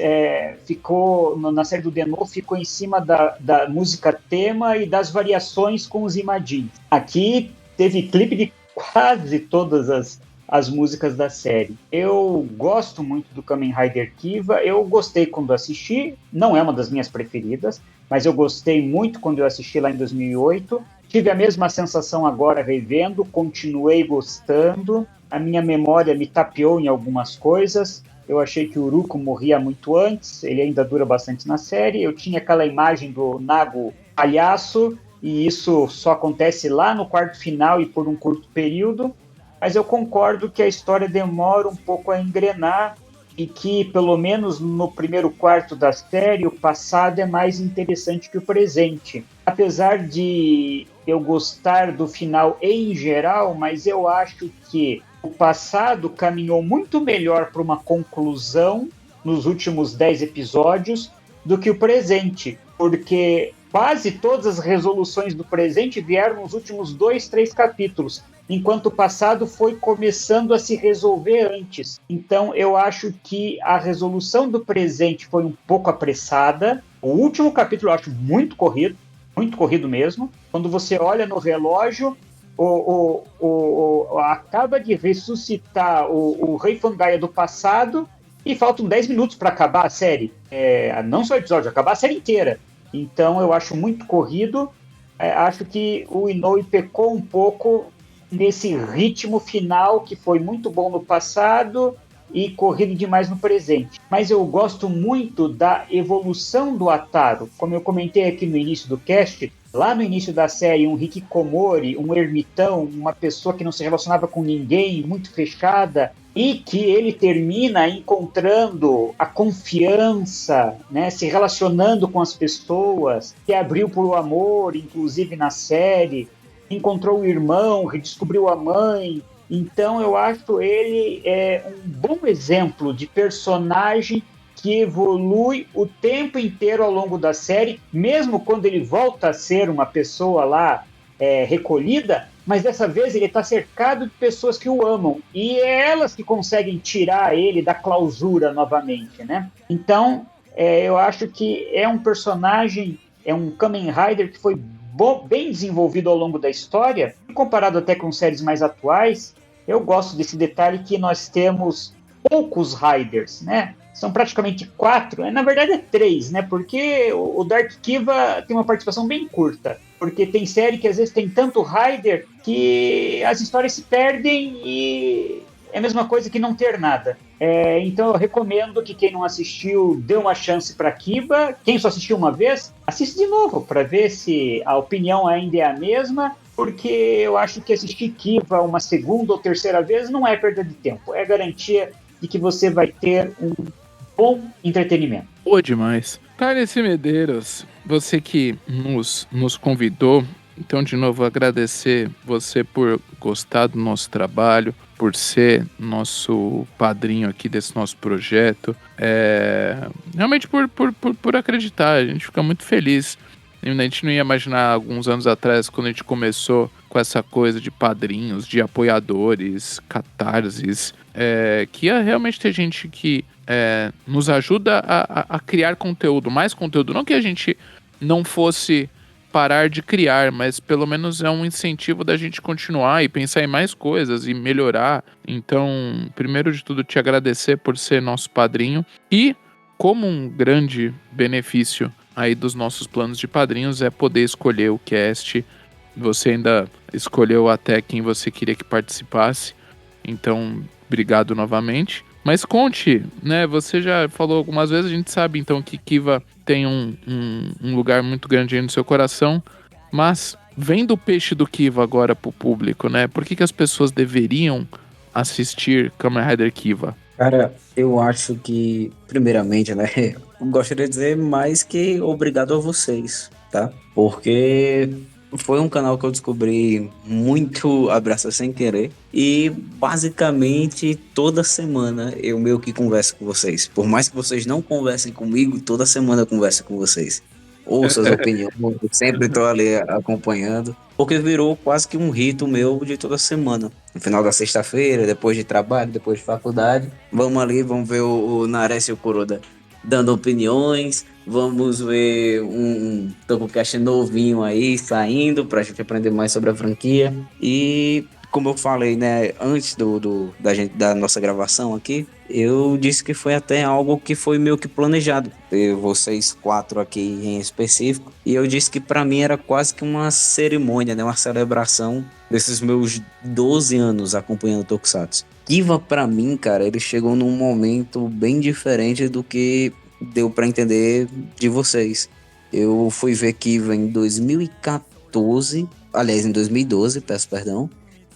Speaker 11: ficou, na série do Deno, ficou em cima da música tema e das variações com os Imagins. Aqui teve clipe de quase todas as músicas da série. Eu gosto muito do Kamen Rider Kiva, eu gostei quando assisti, não é uma das minhas preferidas, mas eu gostei muito quando eu assisti lá em 2008. Tive a mesma sensação agora revendo, continuei gostando. A minha memória me tapeou em algumas coisas. Eu achei que o Uruko morria muito antes, ele ainda dura bastante na série. Eu tinha aquela imagem do Nago palhaço, e isso só acontece lá no quarto final e por um curto período. Mas eu concordo que a história demora um pouco a engrenar e que, pelo menos no primeiro quarto da série, o passado é mais interessante que o presente. Apesar de eu gostar do final em geral, mas eu acho que o passado caminhou muito melhor para uma conclusão nos últimos 10 episódios do que o presente, porque quase todas as resoluções do presente vieram nos últimos 2, 3 capítulos, enquanto o passado foi começando a se resolver antes. Então eu acho que a resolução do presente foi um pouco apressada. O último capítulo eu acho muito corrido mesmo. Quando você olha no relógio, acaba de ressuscitar o Rei Fangaia do passado e faltam 10 minutos para acabar a série. Não só o episódio, acabar a série inteira. Então eu acho muito corrido. Acho que o Inoue pecou um pouco nesse ritmo final que foi muito bom no passado e corrido demais no presente. Mas eu gosto muito da evolução do Ataru. Como eu comentei aqui no início do cast, lá no início da série, um hikikomori, um ermitão, uma pessoa que não se relacionava com ninguém, muito fechada, e que ele termina encontrando a confiança, né, se relacionando com as pessoas, que abriu para o amor, inclusive na série, encontrou o irmão, redescobriu a mãe. Então eu acho ele um bom exemplo de personagem que evolui o tempo inteiro ao longo da série, mesmo quando ele volta a ser uma pessoa lá recolhida, mas dessa vez ele está cercado de pessoas que o amam, e é elas que conseguem tirar ele da clausura novamente, né? Então, eu acho que é um personagem, é um Kamen Rider que foi bem desenvolvido ao longo da história, comparado até com séries mais atuais. Eu gosto desse detalhe que nós temos poucos Riders, né? São praticamente 4, na verdade é 3, né? Porque o Dark Kiva tem uma participação bem curta, porque tem série que às vezes tem tanto Rider que as histórias se perdem e é a mesma coisa que não ter nada. Então eu recomendo que quem não assistiu dê uma chance para Kiva. Quem só assistiu uma vez, assiste de novo para ver se a opinião ainda é a mesma, porque eu acho que assistir Kiva uma segunda ou terceira vez não é perda de tempo, é garantia de que você vai ter um bom entretenimento.
Speaker 8: Boa demais. Carlos Medeiros, você que nos convidou, então de novo agradecer você por gostar do nosso trabalho, por ser nosso padrinho aqui desse nosso projeto, realmente por acreditar, a gente fica muito feliz. A gente não ia imaginar alguns anos atrás, quando a gente começou com essa coisa de padrinhos, de apoiadores, catarses, que ia realmente ter gente que nos ajuda a criar conteúdo, mais conteúdo. Não que a gente não fosse parar de criar, mas pelo menos é um incentivo da gente continuar e pensar em mais coisas e melhorar. Então, primeiro de tudo, te agradecer por ser nosso padrinho. E, como um grande benefício aí dos nossos planos de padrinhos, é poder escolher o cast. Você ainda escolheu até quem você queria que participasse. Então, obrigado novamente. Mas conte, né? Você já falou algumas vezes, a gente sabe então que Kiva tem um lugar muito grande aí no seu coração. Mas, vendo o peixe do Kiva agora pro público, né? Por que as pessoas deveriam assistir Kamen Rider Kiva?
Speaker 9: Cara, eu acho que, primeiramente, né? Gostaria de dizer mais que obrigado a vocês, tá? Porque foi um canal que eu descobri muito abraço sem querer. E basicamente toda semana eu meio que converso com vocês. Por mais que vocês não conversem comigo, toda semana eu converso com vocês. Ouço as opiniões, eu sempre estou ali acompanhando. Porque virou quase que um rito meu de toda semana. No final da sexta-feira, depois de trabalho, depois de faculdade, vamos ali, vamos ver o Nares e o Kuroda dando opiniões. Vamos ver um Tokocast novinho aí saindo pra gente aprender mais sobre a franquia. E como eu falei, né, antes da nossa gravação aqui, eu disse que foi até algo que foi meio que planejado, vocês 4 aqui em específico, e eu disse que pra mim era quase que uma cerimônia, né, uma celebração desses meus 12 anos acompanhando Tokusatsu. Kiva pra mim, cara, ele chegou num momento bem diferente do que deu pra entender de vocês. Eu fui ver Kiva em 2014, aliás, em 2012, peço perdão.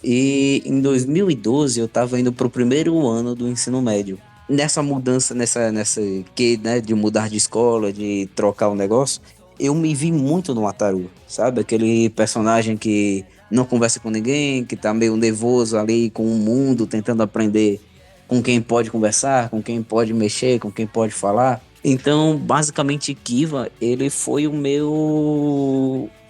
Speaker 9: E em 2012 eu tava indo pro primeiro ano do ensino médio. Nessa mudança, nessa que, né, de mudar de escola, de trocar o negócio, eu me vi muito no Wataru, sabe? Aquele personagem que não conversa com ninguém, que tá meio nervoso ali com o mundo, tentando aprender com quem pode conversar, com quem pode mexer, com quem pode falar. Então, basicamente, Kiva, ele foi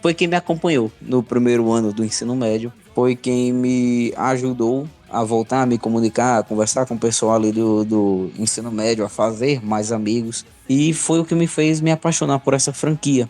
Speaker 9: foi quem me acompanhou no primeiro ano do ensino médio. Foi quem me ajudou a voltar a me comunicar, a conversar com o pessoal ali do ensino médio, a fazer mais amigos. E foi o que me fez me apaixonar por essa franquia.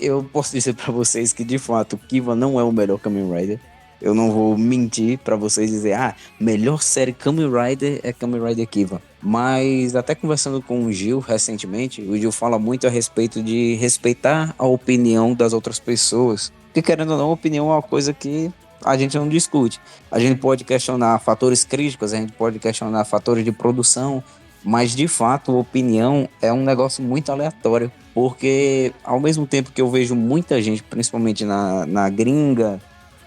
Speaker 9: Eu posso dizer pra vocês que, de fato, Kiva não é o melhor Kamen Rider. Eu não vou mentir pra vocês e dizer, melhor série Kamen Rider é Kamen Rider Kiva. Mas até conversando com o Gil recentemente, o Gil fala muito a respeito de respeitar a opinião das outras pessoas. Porque, querendo ou não, a opinião é uma coisa que a gente não discute. A gente pode questionar fatores críticos, a gente pode questionar fatores de produção, mas, de fato, a opinião é um negócio muito aleatório. Porque, ao mesmo tempo que eu vejo muita gente, principalmente na gringa,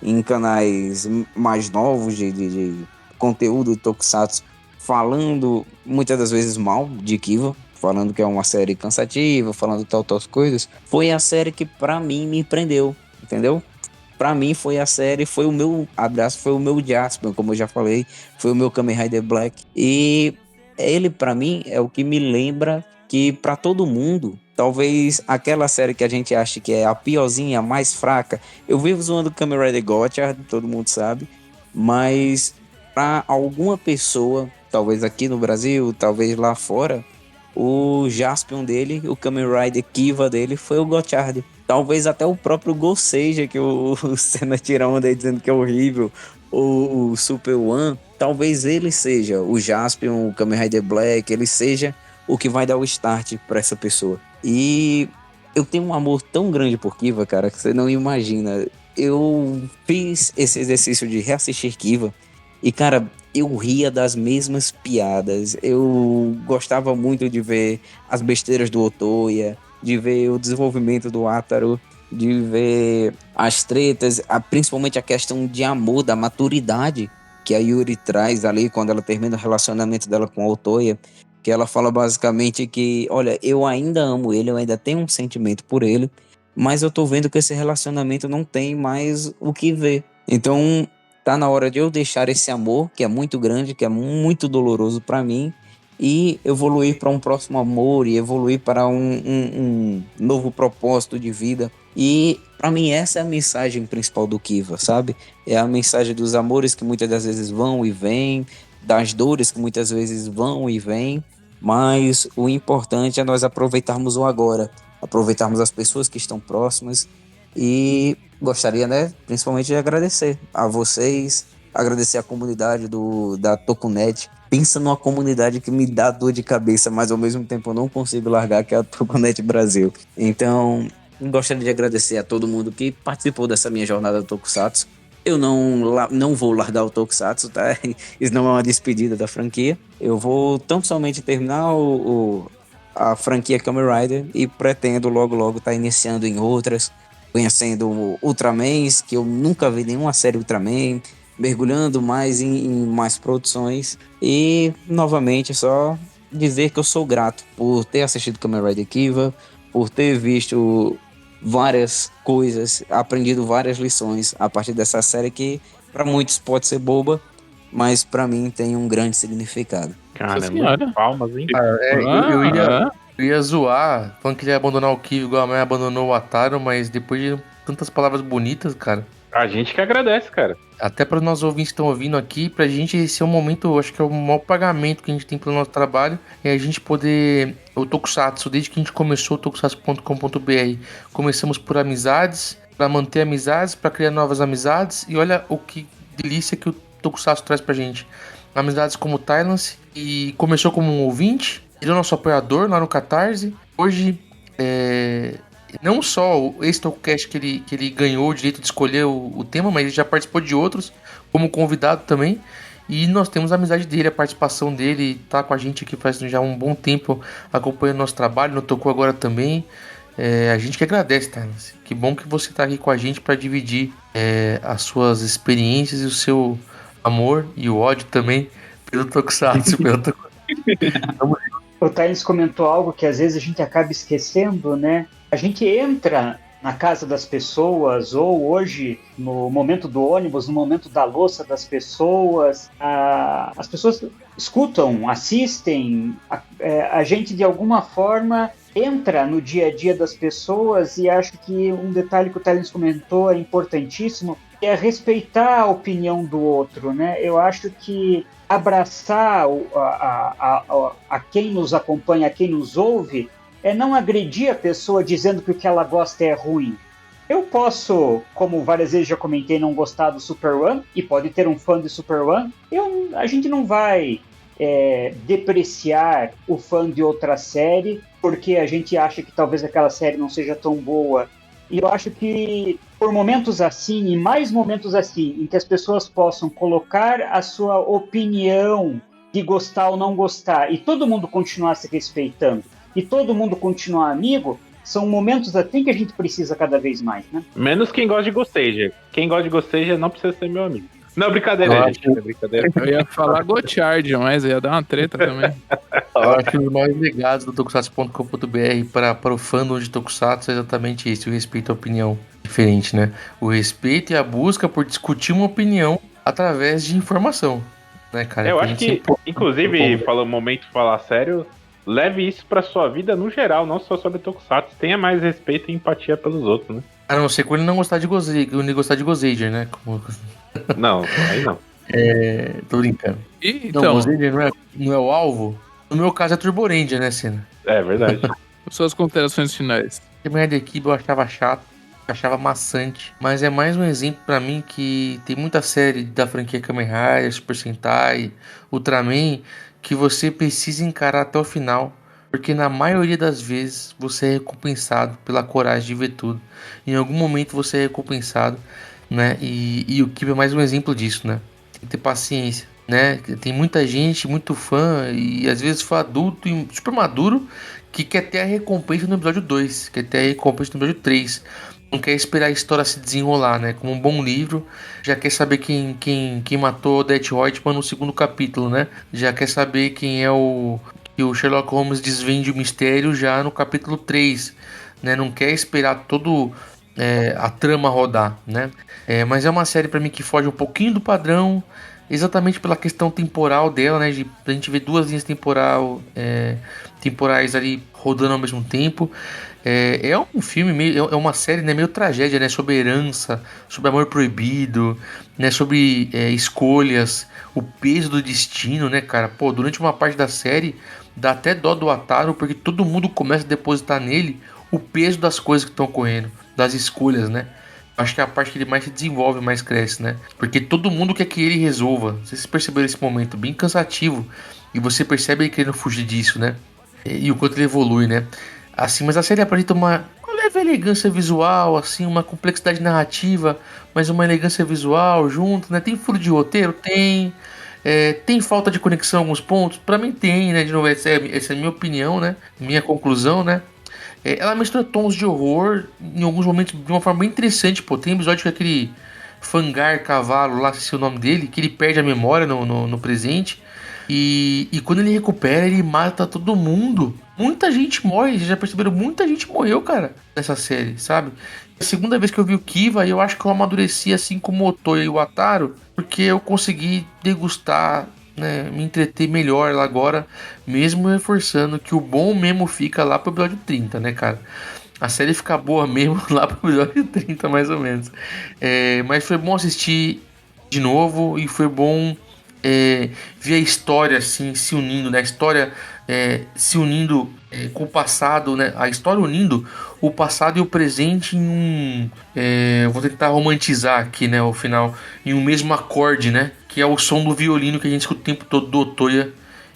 Speaker 9: em canais mais novos de conteúdo de Tokusatsu, falando muitas das vezes mal de Kiva, falando que é uma série cansativa, falando tal coisas, foi a série que pra mim me prendeu, entendeu? Pra mim foi a série, foi o meu abraço, foi o meu Jasper, como eu já falei, foi o meu Kamen Rider Black, e ele pra mim é o que me lembra que para todo mundo, talvez aquela série que a gente acha que é a piorzinha, a mais fraca, eu vivo zoando Kamen Rider Gotchard, todo mundo sabe, mas para alguma pessoa, talvez aqui no Brasil, talvez lá fora, o Jaspion dele, o Kamen Rider Kiva dele foi o Gotchard. Talvez até o próprio Gosseija, que o Senna tira onda aí dizendo que é horrível, ou o Super One, talvez ele seja o Jaspion, o Kamen Rider Black, ele seja o que vai dar o start para essa pessoa. E eu tenho um amor tão grande por Kiva, cara, que você não imagina. Eu fiz esse exercício de reassistir Kiva e, cara, eu ria das mesmas piadas. Eu gostava muito de ver as besteiras do Otoya, de ver o desenvolvimento do Ataru, de ver as tretas, principalmente a questão de amor, da maturidade que a Yuri traz ali quando ela termina o relacionamento dela com o Otoya, que ela fala basicamente que, olha, eu ainda amo ele, eu ainda tenho um sentimento por ele, mas eu tô vendo que esse relacionamento não tem mais o que ver. Então, tá na hora de eu deixar esse amor, que é muito grande, que é muito doloroso pra mim, e evoluir para um próximo amor, e evoluir para um novo propósito de vida. E para mim essa é a mensagem principal do Kiva, sabe? É a mensagem dos amores que muitas das vezes vão e vêm, das dores que muitas vezes vão e vêm, mas o importante é nós aproveitarmos o agora, aproveitarmos as pessoas que estão próximas. E gostaria, né, principalmente de agradecer a vocês, agradecer a comunidade da Tokunet. Pensa numa comunidade que me dá dor de cabeça, mas ao mesmo tempo eu não consigo largar, que é a Tokunet Brasil. Então, gostaria de agradecer a todo mundo que participou dessa minha jornada do Tokusatsu. Eu não vou largar o Tokusatsu, tá? Isso não é uma despedida da franquia. Eu vou tão somente terminar a franquia Kamen Rider e pretendo logo estar iniciando em outras, conhecendo Ultramans, que eu nunca vi nenhuma série Ultraman, mergulhando mais em mais produções. E, novamente, só dizer que eu sou grato por ter assistido Kamen Rider Kiva, por ter visto várias coisas, aprendido várias lições a partir dessa série que, para muitos, pode ser boba, mas para mim tem um grande significado.
Speaker 10: Cara, muitas palmas, hein?
Speaker 7: Eu ia zoar, falando que ele ia abandonar o Kiva igual a mãe abandonou o Ataru, mas depois de tantas palavras bonitas, cara.
Speaker 10: A gente que agradece, cara.
Speaker 7: Até para os nossos ouvintes que estão ouvindo aqui, pra gente esse é um momento, acho que é o maior pagamento que a gente tem pelo nosso trabalho, é a gente poder, o Tokusatsu, desde que a gente começou o tokusatsu.com.br, começamos por amizades, para manter amizades, para criar novas amizades, e olha o que delícia que o Tokusatsu traz pra gente. Amizades como o Tylance, e começou como um ouvinte, ele é nosso apoiador lá no Catarse, hoje não só esse Tokcast que ele ganhou o direito de escolher o tema, mas ele já participou de outros como convidado também. E nós temos a amizade dele, a participação dele, tá com a gente aqui faz já um bom tempo acompanhando nosso trabalho, no Toku agora também. A gente que agradece, tá? Que bom que você tá aqui com a gente para dividir as suas experiências e o seu amor e o ódio também pelo Tokusatsu, pelo Tokusatsu.
Speaker 11: O Thales comentou algo que às vezes a gente acaba esquecendo, né? A gente entra na casa das pessoas, ou hoje, no momento do ônibus, no momento da louça das pessoas, as pessoas escutam, assistem, a gente de alguma forma entra no dia a dia das pessoas, e acho que um detalhe que o Thales comentou é importantíssimo, é respeitar a opinião do outro, né? Eu acho que abraçar a quem nos acompanha, a quem nos ouve, é não agredir a pessoa dizendo que o que ela gosta é ruim. Eu posso, como várias vezes já comentei, não gostar do Super One, e pode ter um fã de Super One. A gente não vai depreciar o fã de outra série, porque a gente acha que talvez aquela série não seja tão boa. E eu acho que por momentos assim, e mais momentos assim, em que as pessoas possam colocar a sua opinião de gostar ou não gostar, e todo mundo continuar se respeitando, e todo mundo continuar amigo, são momentos assim que a gente precisa cada vez mais, né?
Speaker 10: Menos quem gosta de Gosseija. Quem gosta de Gosseija não precisa ser meu amigo. Não, brincadeira, gente. Brincadeira.
Speaker 8: Eu ia falar Gotchard, mas ia dar uma treta também.
Speaker 7: Eu acho que os maiores legados do Tokusatsu.com.br para o fandom de Tokusatsu é exatamente isso, o respeito à opinião diferente, né? O respeito e a busca por discutir uma opinião através de informação, né, cara?
Speaker 10: Eu acho que, inclusive, falando momento falar sério, leve isso pra sua vida no geral, não só sobre Tokusatsu. Tenha mais respeito e empatia pelos outros, né?
Speaker 7: A não ser quando ele não gostar de Gozeiger, né?
Speaker 10: Não, aí não.
Speaker 7: Tô brincando.
Speaker 8: Então,
Speaker 7: Não, Gozeiger não é o alvo. No meu caso é Turbo Ranger, né, Senna?
Speaker 10: É verdade.
Speaker 8: suas considerações finais.
Speaker 7: Kamen Rider Kiba eu achava chato, achava maçante, mas é mais um exemplo pra mim que tem muita série da franquia Kamen Rider, Super Sentai, Ultraman, que você precisa encarar até o final, porque na maioria das vezes você é recompensado pela coragem de ver tudo. Em algum momento você é recompensado, né? E o Kiba é mais um exemplo disso, né? Tem que ter paciência, né? Tem muita gente, muito fã, e às vezes fã adulto e super maduro, que quer ter a recompensa no episódio 2, quer ter a recompensa no episódio 3. Não quer esperar a história se desenrolar, né? Como um bom livro, já quer saber quem matou Odette Reutemann no segundo capítulo, né? Já quer saber quem é que o Sherlock Holmes desvende o mistério já no capítulo 3, né? Não quer esperar todo a trama rodar, né? Mas é uma série pra mim que foge um pouquinho do padrão, exatamente pela questão temporal dela, né? A gente vê duas linhas temporais ali rodando ao mesmo tempo. É um filme, é uma série, né, meio tragédia, né? Sobre herança, sobre amor proibido, né? Sobre escolhas, o peso do destino, né, cara? Pô, durante uma parte da série dá até dó do Ataru, porque todo mundo começa a depositar nele o peso das coisas que estão ocorrendo, das escolhas, né? Acho que é a parte que ele mais se desenvolve, mais cresce, né? Porque todo mundo quer que ele resolva. Vocês perceberam esse momento bem cansativo, e você percebe ele querendo fugir disso, né? E o quanto ele evolui, né? Assim, mas a série apresenta uma leve elegância visual, assim, uma complexidade narrativa, mas uma elegância visual junto, né? Tem furo de roteiro? Tem. Tem falta de conexão em alguns pontos? Pra mim tem, né? De novo, essa é a minha opinião, né? Minha conclusão, né? Ela mistura tons de horror em alguns momentos de uma forma bem interessante, pô. Tem episódio que aquele Fangar Cavalo, lá, se é o nome dele, que ele perde a memória no presente. E quando ele recupera, ele mata todo mundo. Muita gente morre, vocês já perceberam? Muita gente morreu, cara, nessa série, sabe? A segunda vez que eu vi o Kiva, eu acho que eu amadureci assim como o Otoya e o Ataru, porque eu consegui degustar, né, me entreter melhor lá agora, mesmo reforçando que o bom mesmo fica lá pro episódio 30, né, cara? A série fica boa mesmo lá pro episódio 30, mais ou menos. Mas foi bom assistir de novo, e foi bom ver a história assim se unindo, né? A história se unindo com o passado, né? A história unindo o passado e o presente em vou tentar romantizar aqui, né? O final em um mesmo acorde, né? Que é o som do violino que a gente escuta o tempo todo do Otoya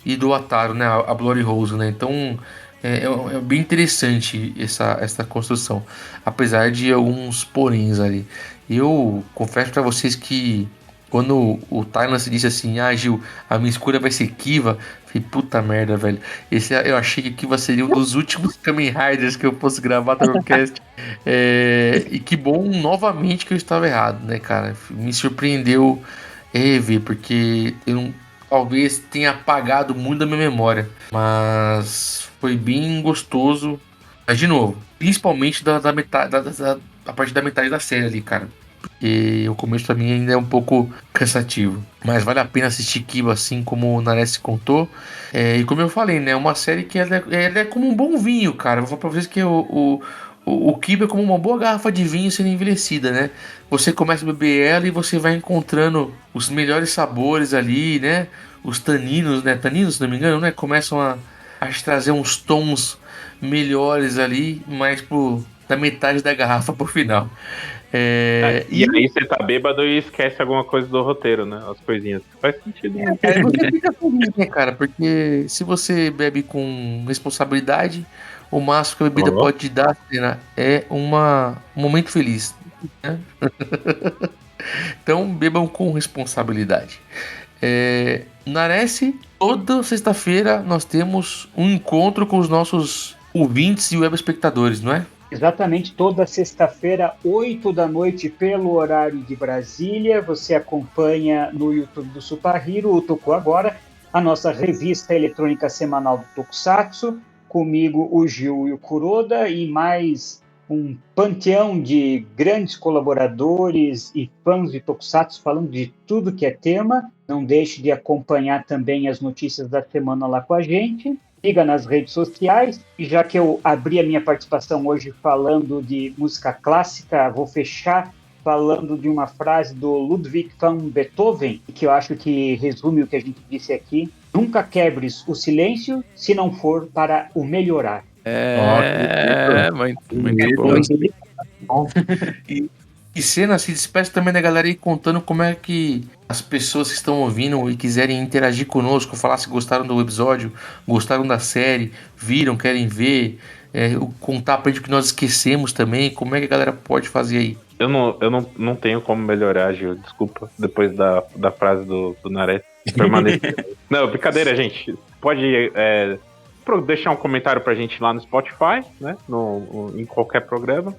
Speaker 7: e do Ataru, né? A Bloody Rose, né? Então é bem interessante essa construção, apesar de alguns poréns ali. Eu confesso pra vocês que quando o Thailand disse assim, Gil, a minha escolha vai ser Kiva, falei, puta merda, velho. Eu achei que Kiva seria um dos últimos Kamen Riders que eu fosse gravar no podcast. E que bom, novamente, que eu estava errado, né, cara? Me surpreendeu rever, porque eu talvez tenha apagado muito da minha memória. Mas foi bem gostoso. Mas, de novo, principalmente a partir da metade da série ali, cara. Porque o começo pra mim ainda é um pouco cansativo. Mas vale a pena assistir Kiba, assim como o Nares contou. E como eu falei, né? Uma série que ela é como um bom vinho, cara. Vou falar pra vocês que o Kiba é como uma boa garrafa de vinho sendo envelhecida, né? Você começa a beber ela e você vai encontrando os melhores sabores ali, né? Os taninos, né? Taninos, se não me engano, né? Começam a te trazer uns tons melhores ali, mais da metade da garrafa pro final.
Speaker 10: E aí você tá bêbado e esquece alguma coisa do roteiro, né? As coisinhas. Faz sentido.
Speaker 7: Você fica feliz, né, cara? Porque se você bebe com responsabilidade, o máximo que a bebida pode te dar, né, é um momento feliz, né? Então bebam com responsabilidade. Nares, toda sexta-feira nós temos um encontro com os nossos ouvintes e web espectadores, não é?
Speaker 11: Exatamente, toda sexta-feira, 8 da noite, pelo horário de Brasília. Você acompanha no YouTube do Super Hero, o Toku Agora, a nossa revista eletrônica semanal do Tokusatsu, comigo o Gil e o Kuroda, e mais um panteão de grandes colaboradores e fãs de Tokusatsu falando de tudo que é tema. Não deixe de acompanhar também as notícias da semana lá com a gente. siga nas redes sociais. E já que eu abri a minha participação hoje falando de música clássica, vou fechar falando de uma frase do Ludwig van Beethoven, que eu acho que resume o que a gente disse aqui. Nunca quebres o silêncio se não for para o melhorar.
Speaker 8: Muito bom.
Speaker 7: E Senna, se despeça também da galera aí contando como é que as pessoas que estão ouvindo e quiserem interagir conosco, falar se gostaram do episódio, gostaram da série, viram, querem ver, contar pra gente o que nós esquecemos também, como é que a galera pode fazer aí?
Speaker 10: Eu não tenho como melhorar, Gil, desculpa, depois da frase do Nares. Não, brincadeira, gente. Pode deixar um comentário pra gente lá no Spotify, né? Em qualquer programa.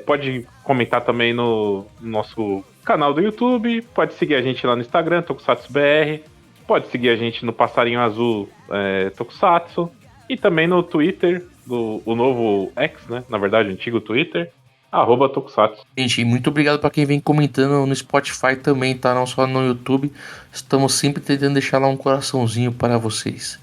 Speaker 10: Pode comentar também no nosso canal do YouTube. Pode seguir a gente lá no Instagram, TokusatsuBR. Pode seguir a gente no Passarinho Azul Tokusatsu. E também no Twitter, o novo X, né? Na verdade, o antigo Twitter. @Tokusatsu.
Speaker 7: Gente, muito obrigado pra quem vem comentando no Spotify também, tá? Não só no YouTube. Estamos sempre tentando deixar lá um coraçãozinho para vocês.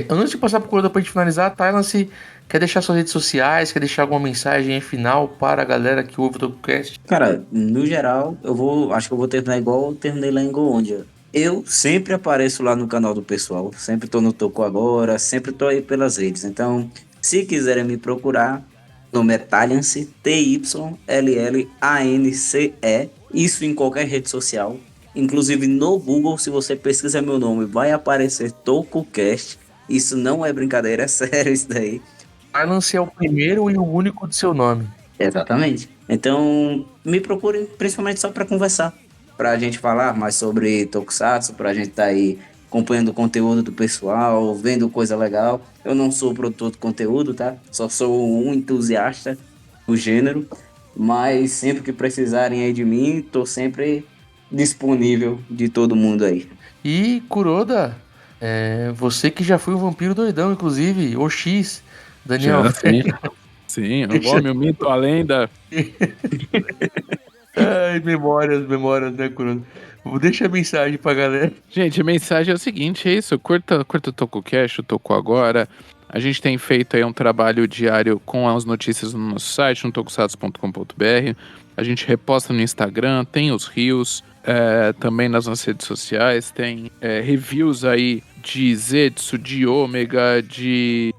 Speaker 7: Antes de passar pro Kuroda pra gente finalizar, Thailand, quer deixar suas redes sociais, quer deixar alguma mensagem final para a galera que ouve o TokuCast?
Speaker 9: Cara, no geral, acho que eu vou terminar igual eu terminei lá em Goondia. Eu sempre apareço lá no canal do pessoal, sempre tô no Toku Agora, sempre tô aí pelas redes. Então, se quiserem me procurar, nome é Tallance, TYLLANCE, isso em qualquer rede social. Inclusive no Google, se você pesquisar meu nome, vai aparecer TokuCast. Isso não é brincadeira, é sério isso daí.
Speaker 7: Tallance é o primeiro e o único de seu nome.
Speaker 9: Exatamente. Então, me procurem principalmente só para conversar. Pra gente falar mais sobre Tokusatsu, pra gente tá aí acompanhando o conteúdo do pessoal, vendo coisa legal. Eu não sou produtor de conteúdo, tá? Só sou um entusiasta do gênero. Mas sempre que precisarem aí de mim, tô sempre disponível de todo mundo aí.
Speaker 7: E Kuroda, você que já foi um vampiro doidão, inclusive, Ox, Daniel.
Speaker 8: Sim, o homem, o mito, a lenda.
Speaker 7: Ai, memórias, né, Kuroda? Deixa a mensagem pra galera.
Speaker 8: Gente, a mensagem é o seguinte, é isso, curta o TokuCast, o Toku Agora. A gente tem feito aí um trabalho diário com as notícias no nosso site, no tokusatsu.com.br. A gente reposta no Instagram, tem os reels, também nas nossas redes sociais, tem reviews aí de Zetsu, de Ômega, de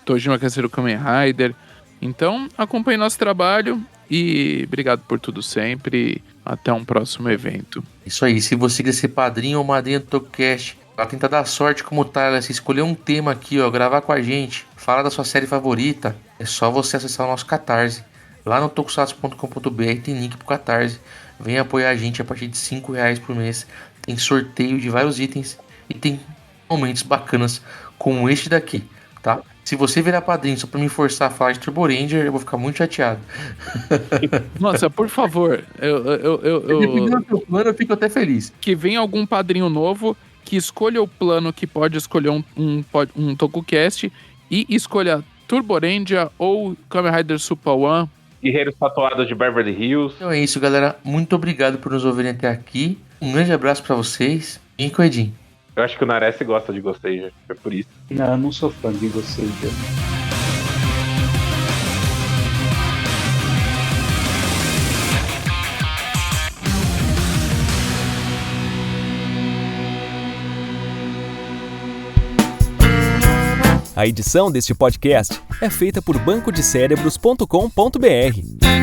Speaker 8: Tojima Katsuru Kamen Rider. Então, acompanhe nosso trabalho e obrigado por tudo sempre. Até um próximo evento.
Speaker 7: Isso aí, se você quiser ser padrinho ou madrinha do TokuCast, pra tentar dar sorte como Tyler, se escolher um tema aqui, gravar com a gente, falar da sua série favorita, é só você acessar o nosso Catarse. Lá no tokusatsu.com.br tem link pro Catarse. Vem apoiar a gente a partir de R$5 por mês. Tem sorteio de vários itens e tem momentos bacanas como este daqui, tá? Se você virar padrinho só pra me forçar a falar de Turbo Ranger, eu vou ficar muito chateado.
Speaker 8: Nossa, por favor.
Speaker 7: Dependendo do seu plano, eu fico até feliz.
Speaker 8: Que venha algum padrinho novo que escolha o plano que pode escolher um TokuCast e escolha Turbo Ranger ou Kamen Rider Super One.
Speaker 10: Guerreiros Tatuados de Beverly Hills.
Speaker 7: Então é isso, galera. Muito obrigado por nos ouvirem até aqui. Um grande abraço pra vocês. E com o Edinho.
Speaker 10: Eu acho que o Nares gosta de Ghost, é por isso.
Speaker 11: Não, eu não sou fã de Ghost.
Speaker 1: A edição deste podcast é feita por bancodecerebros.com.br.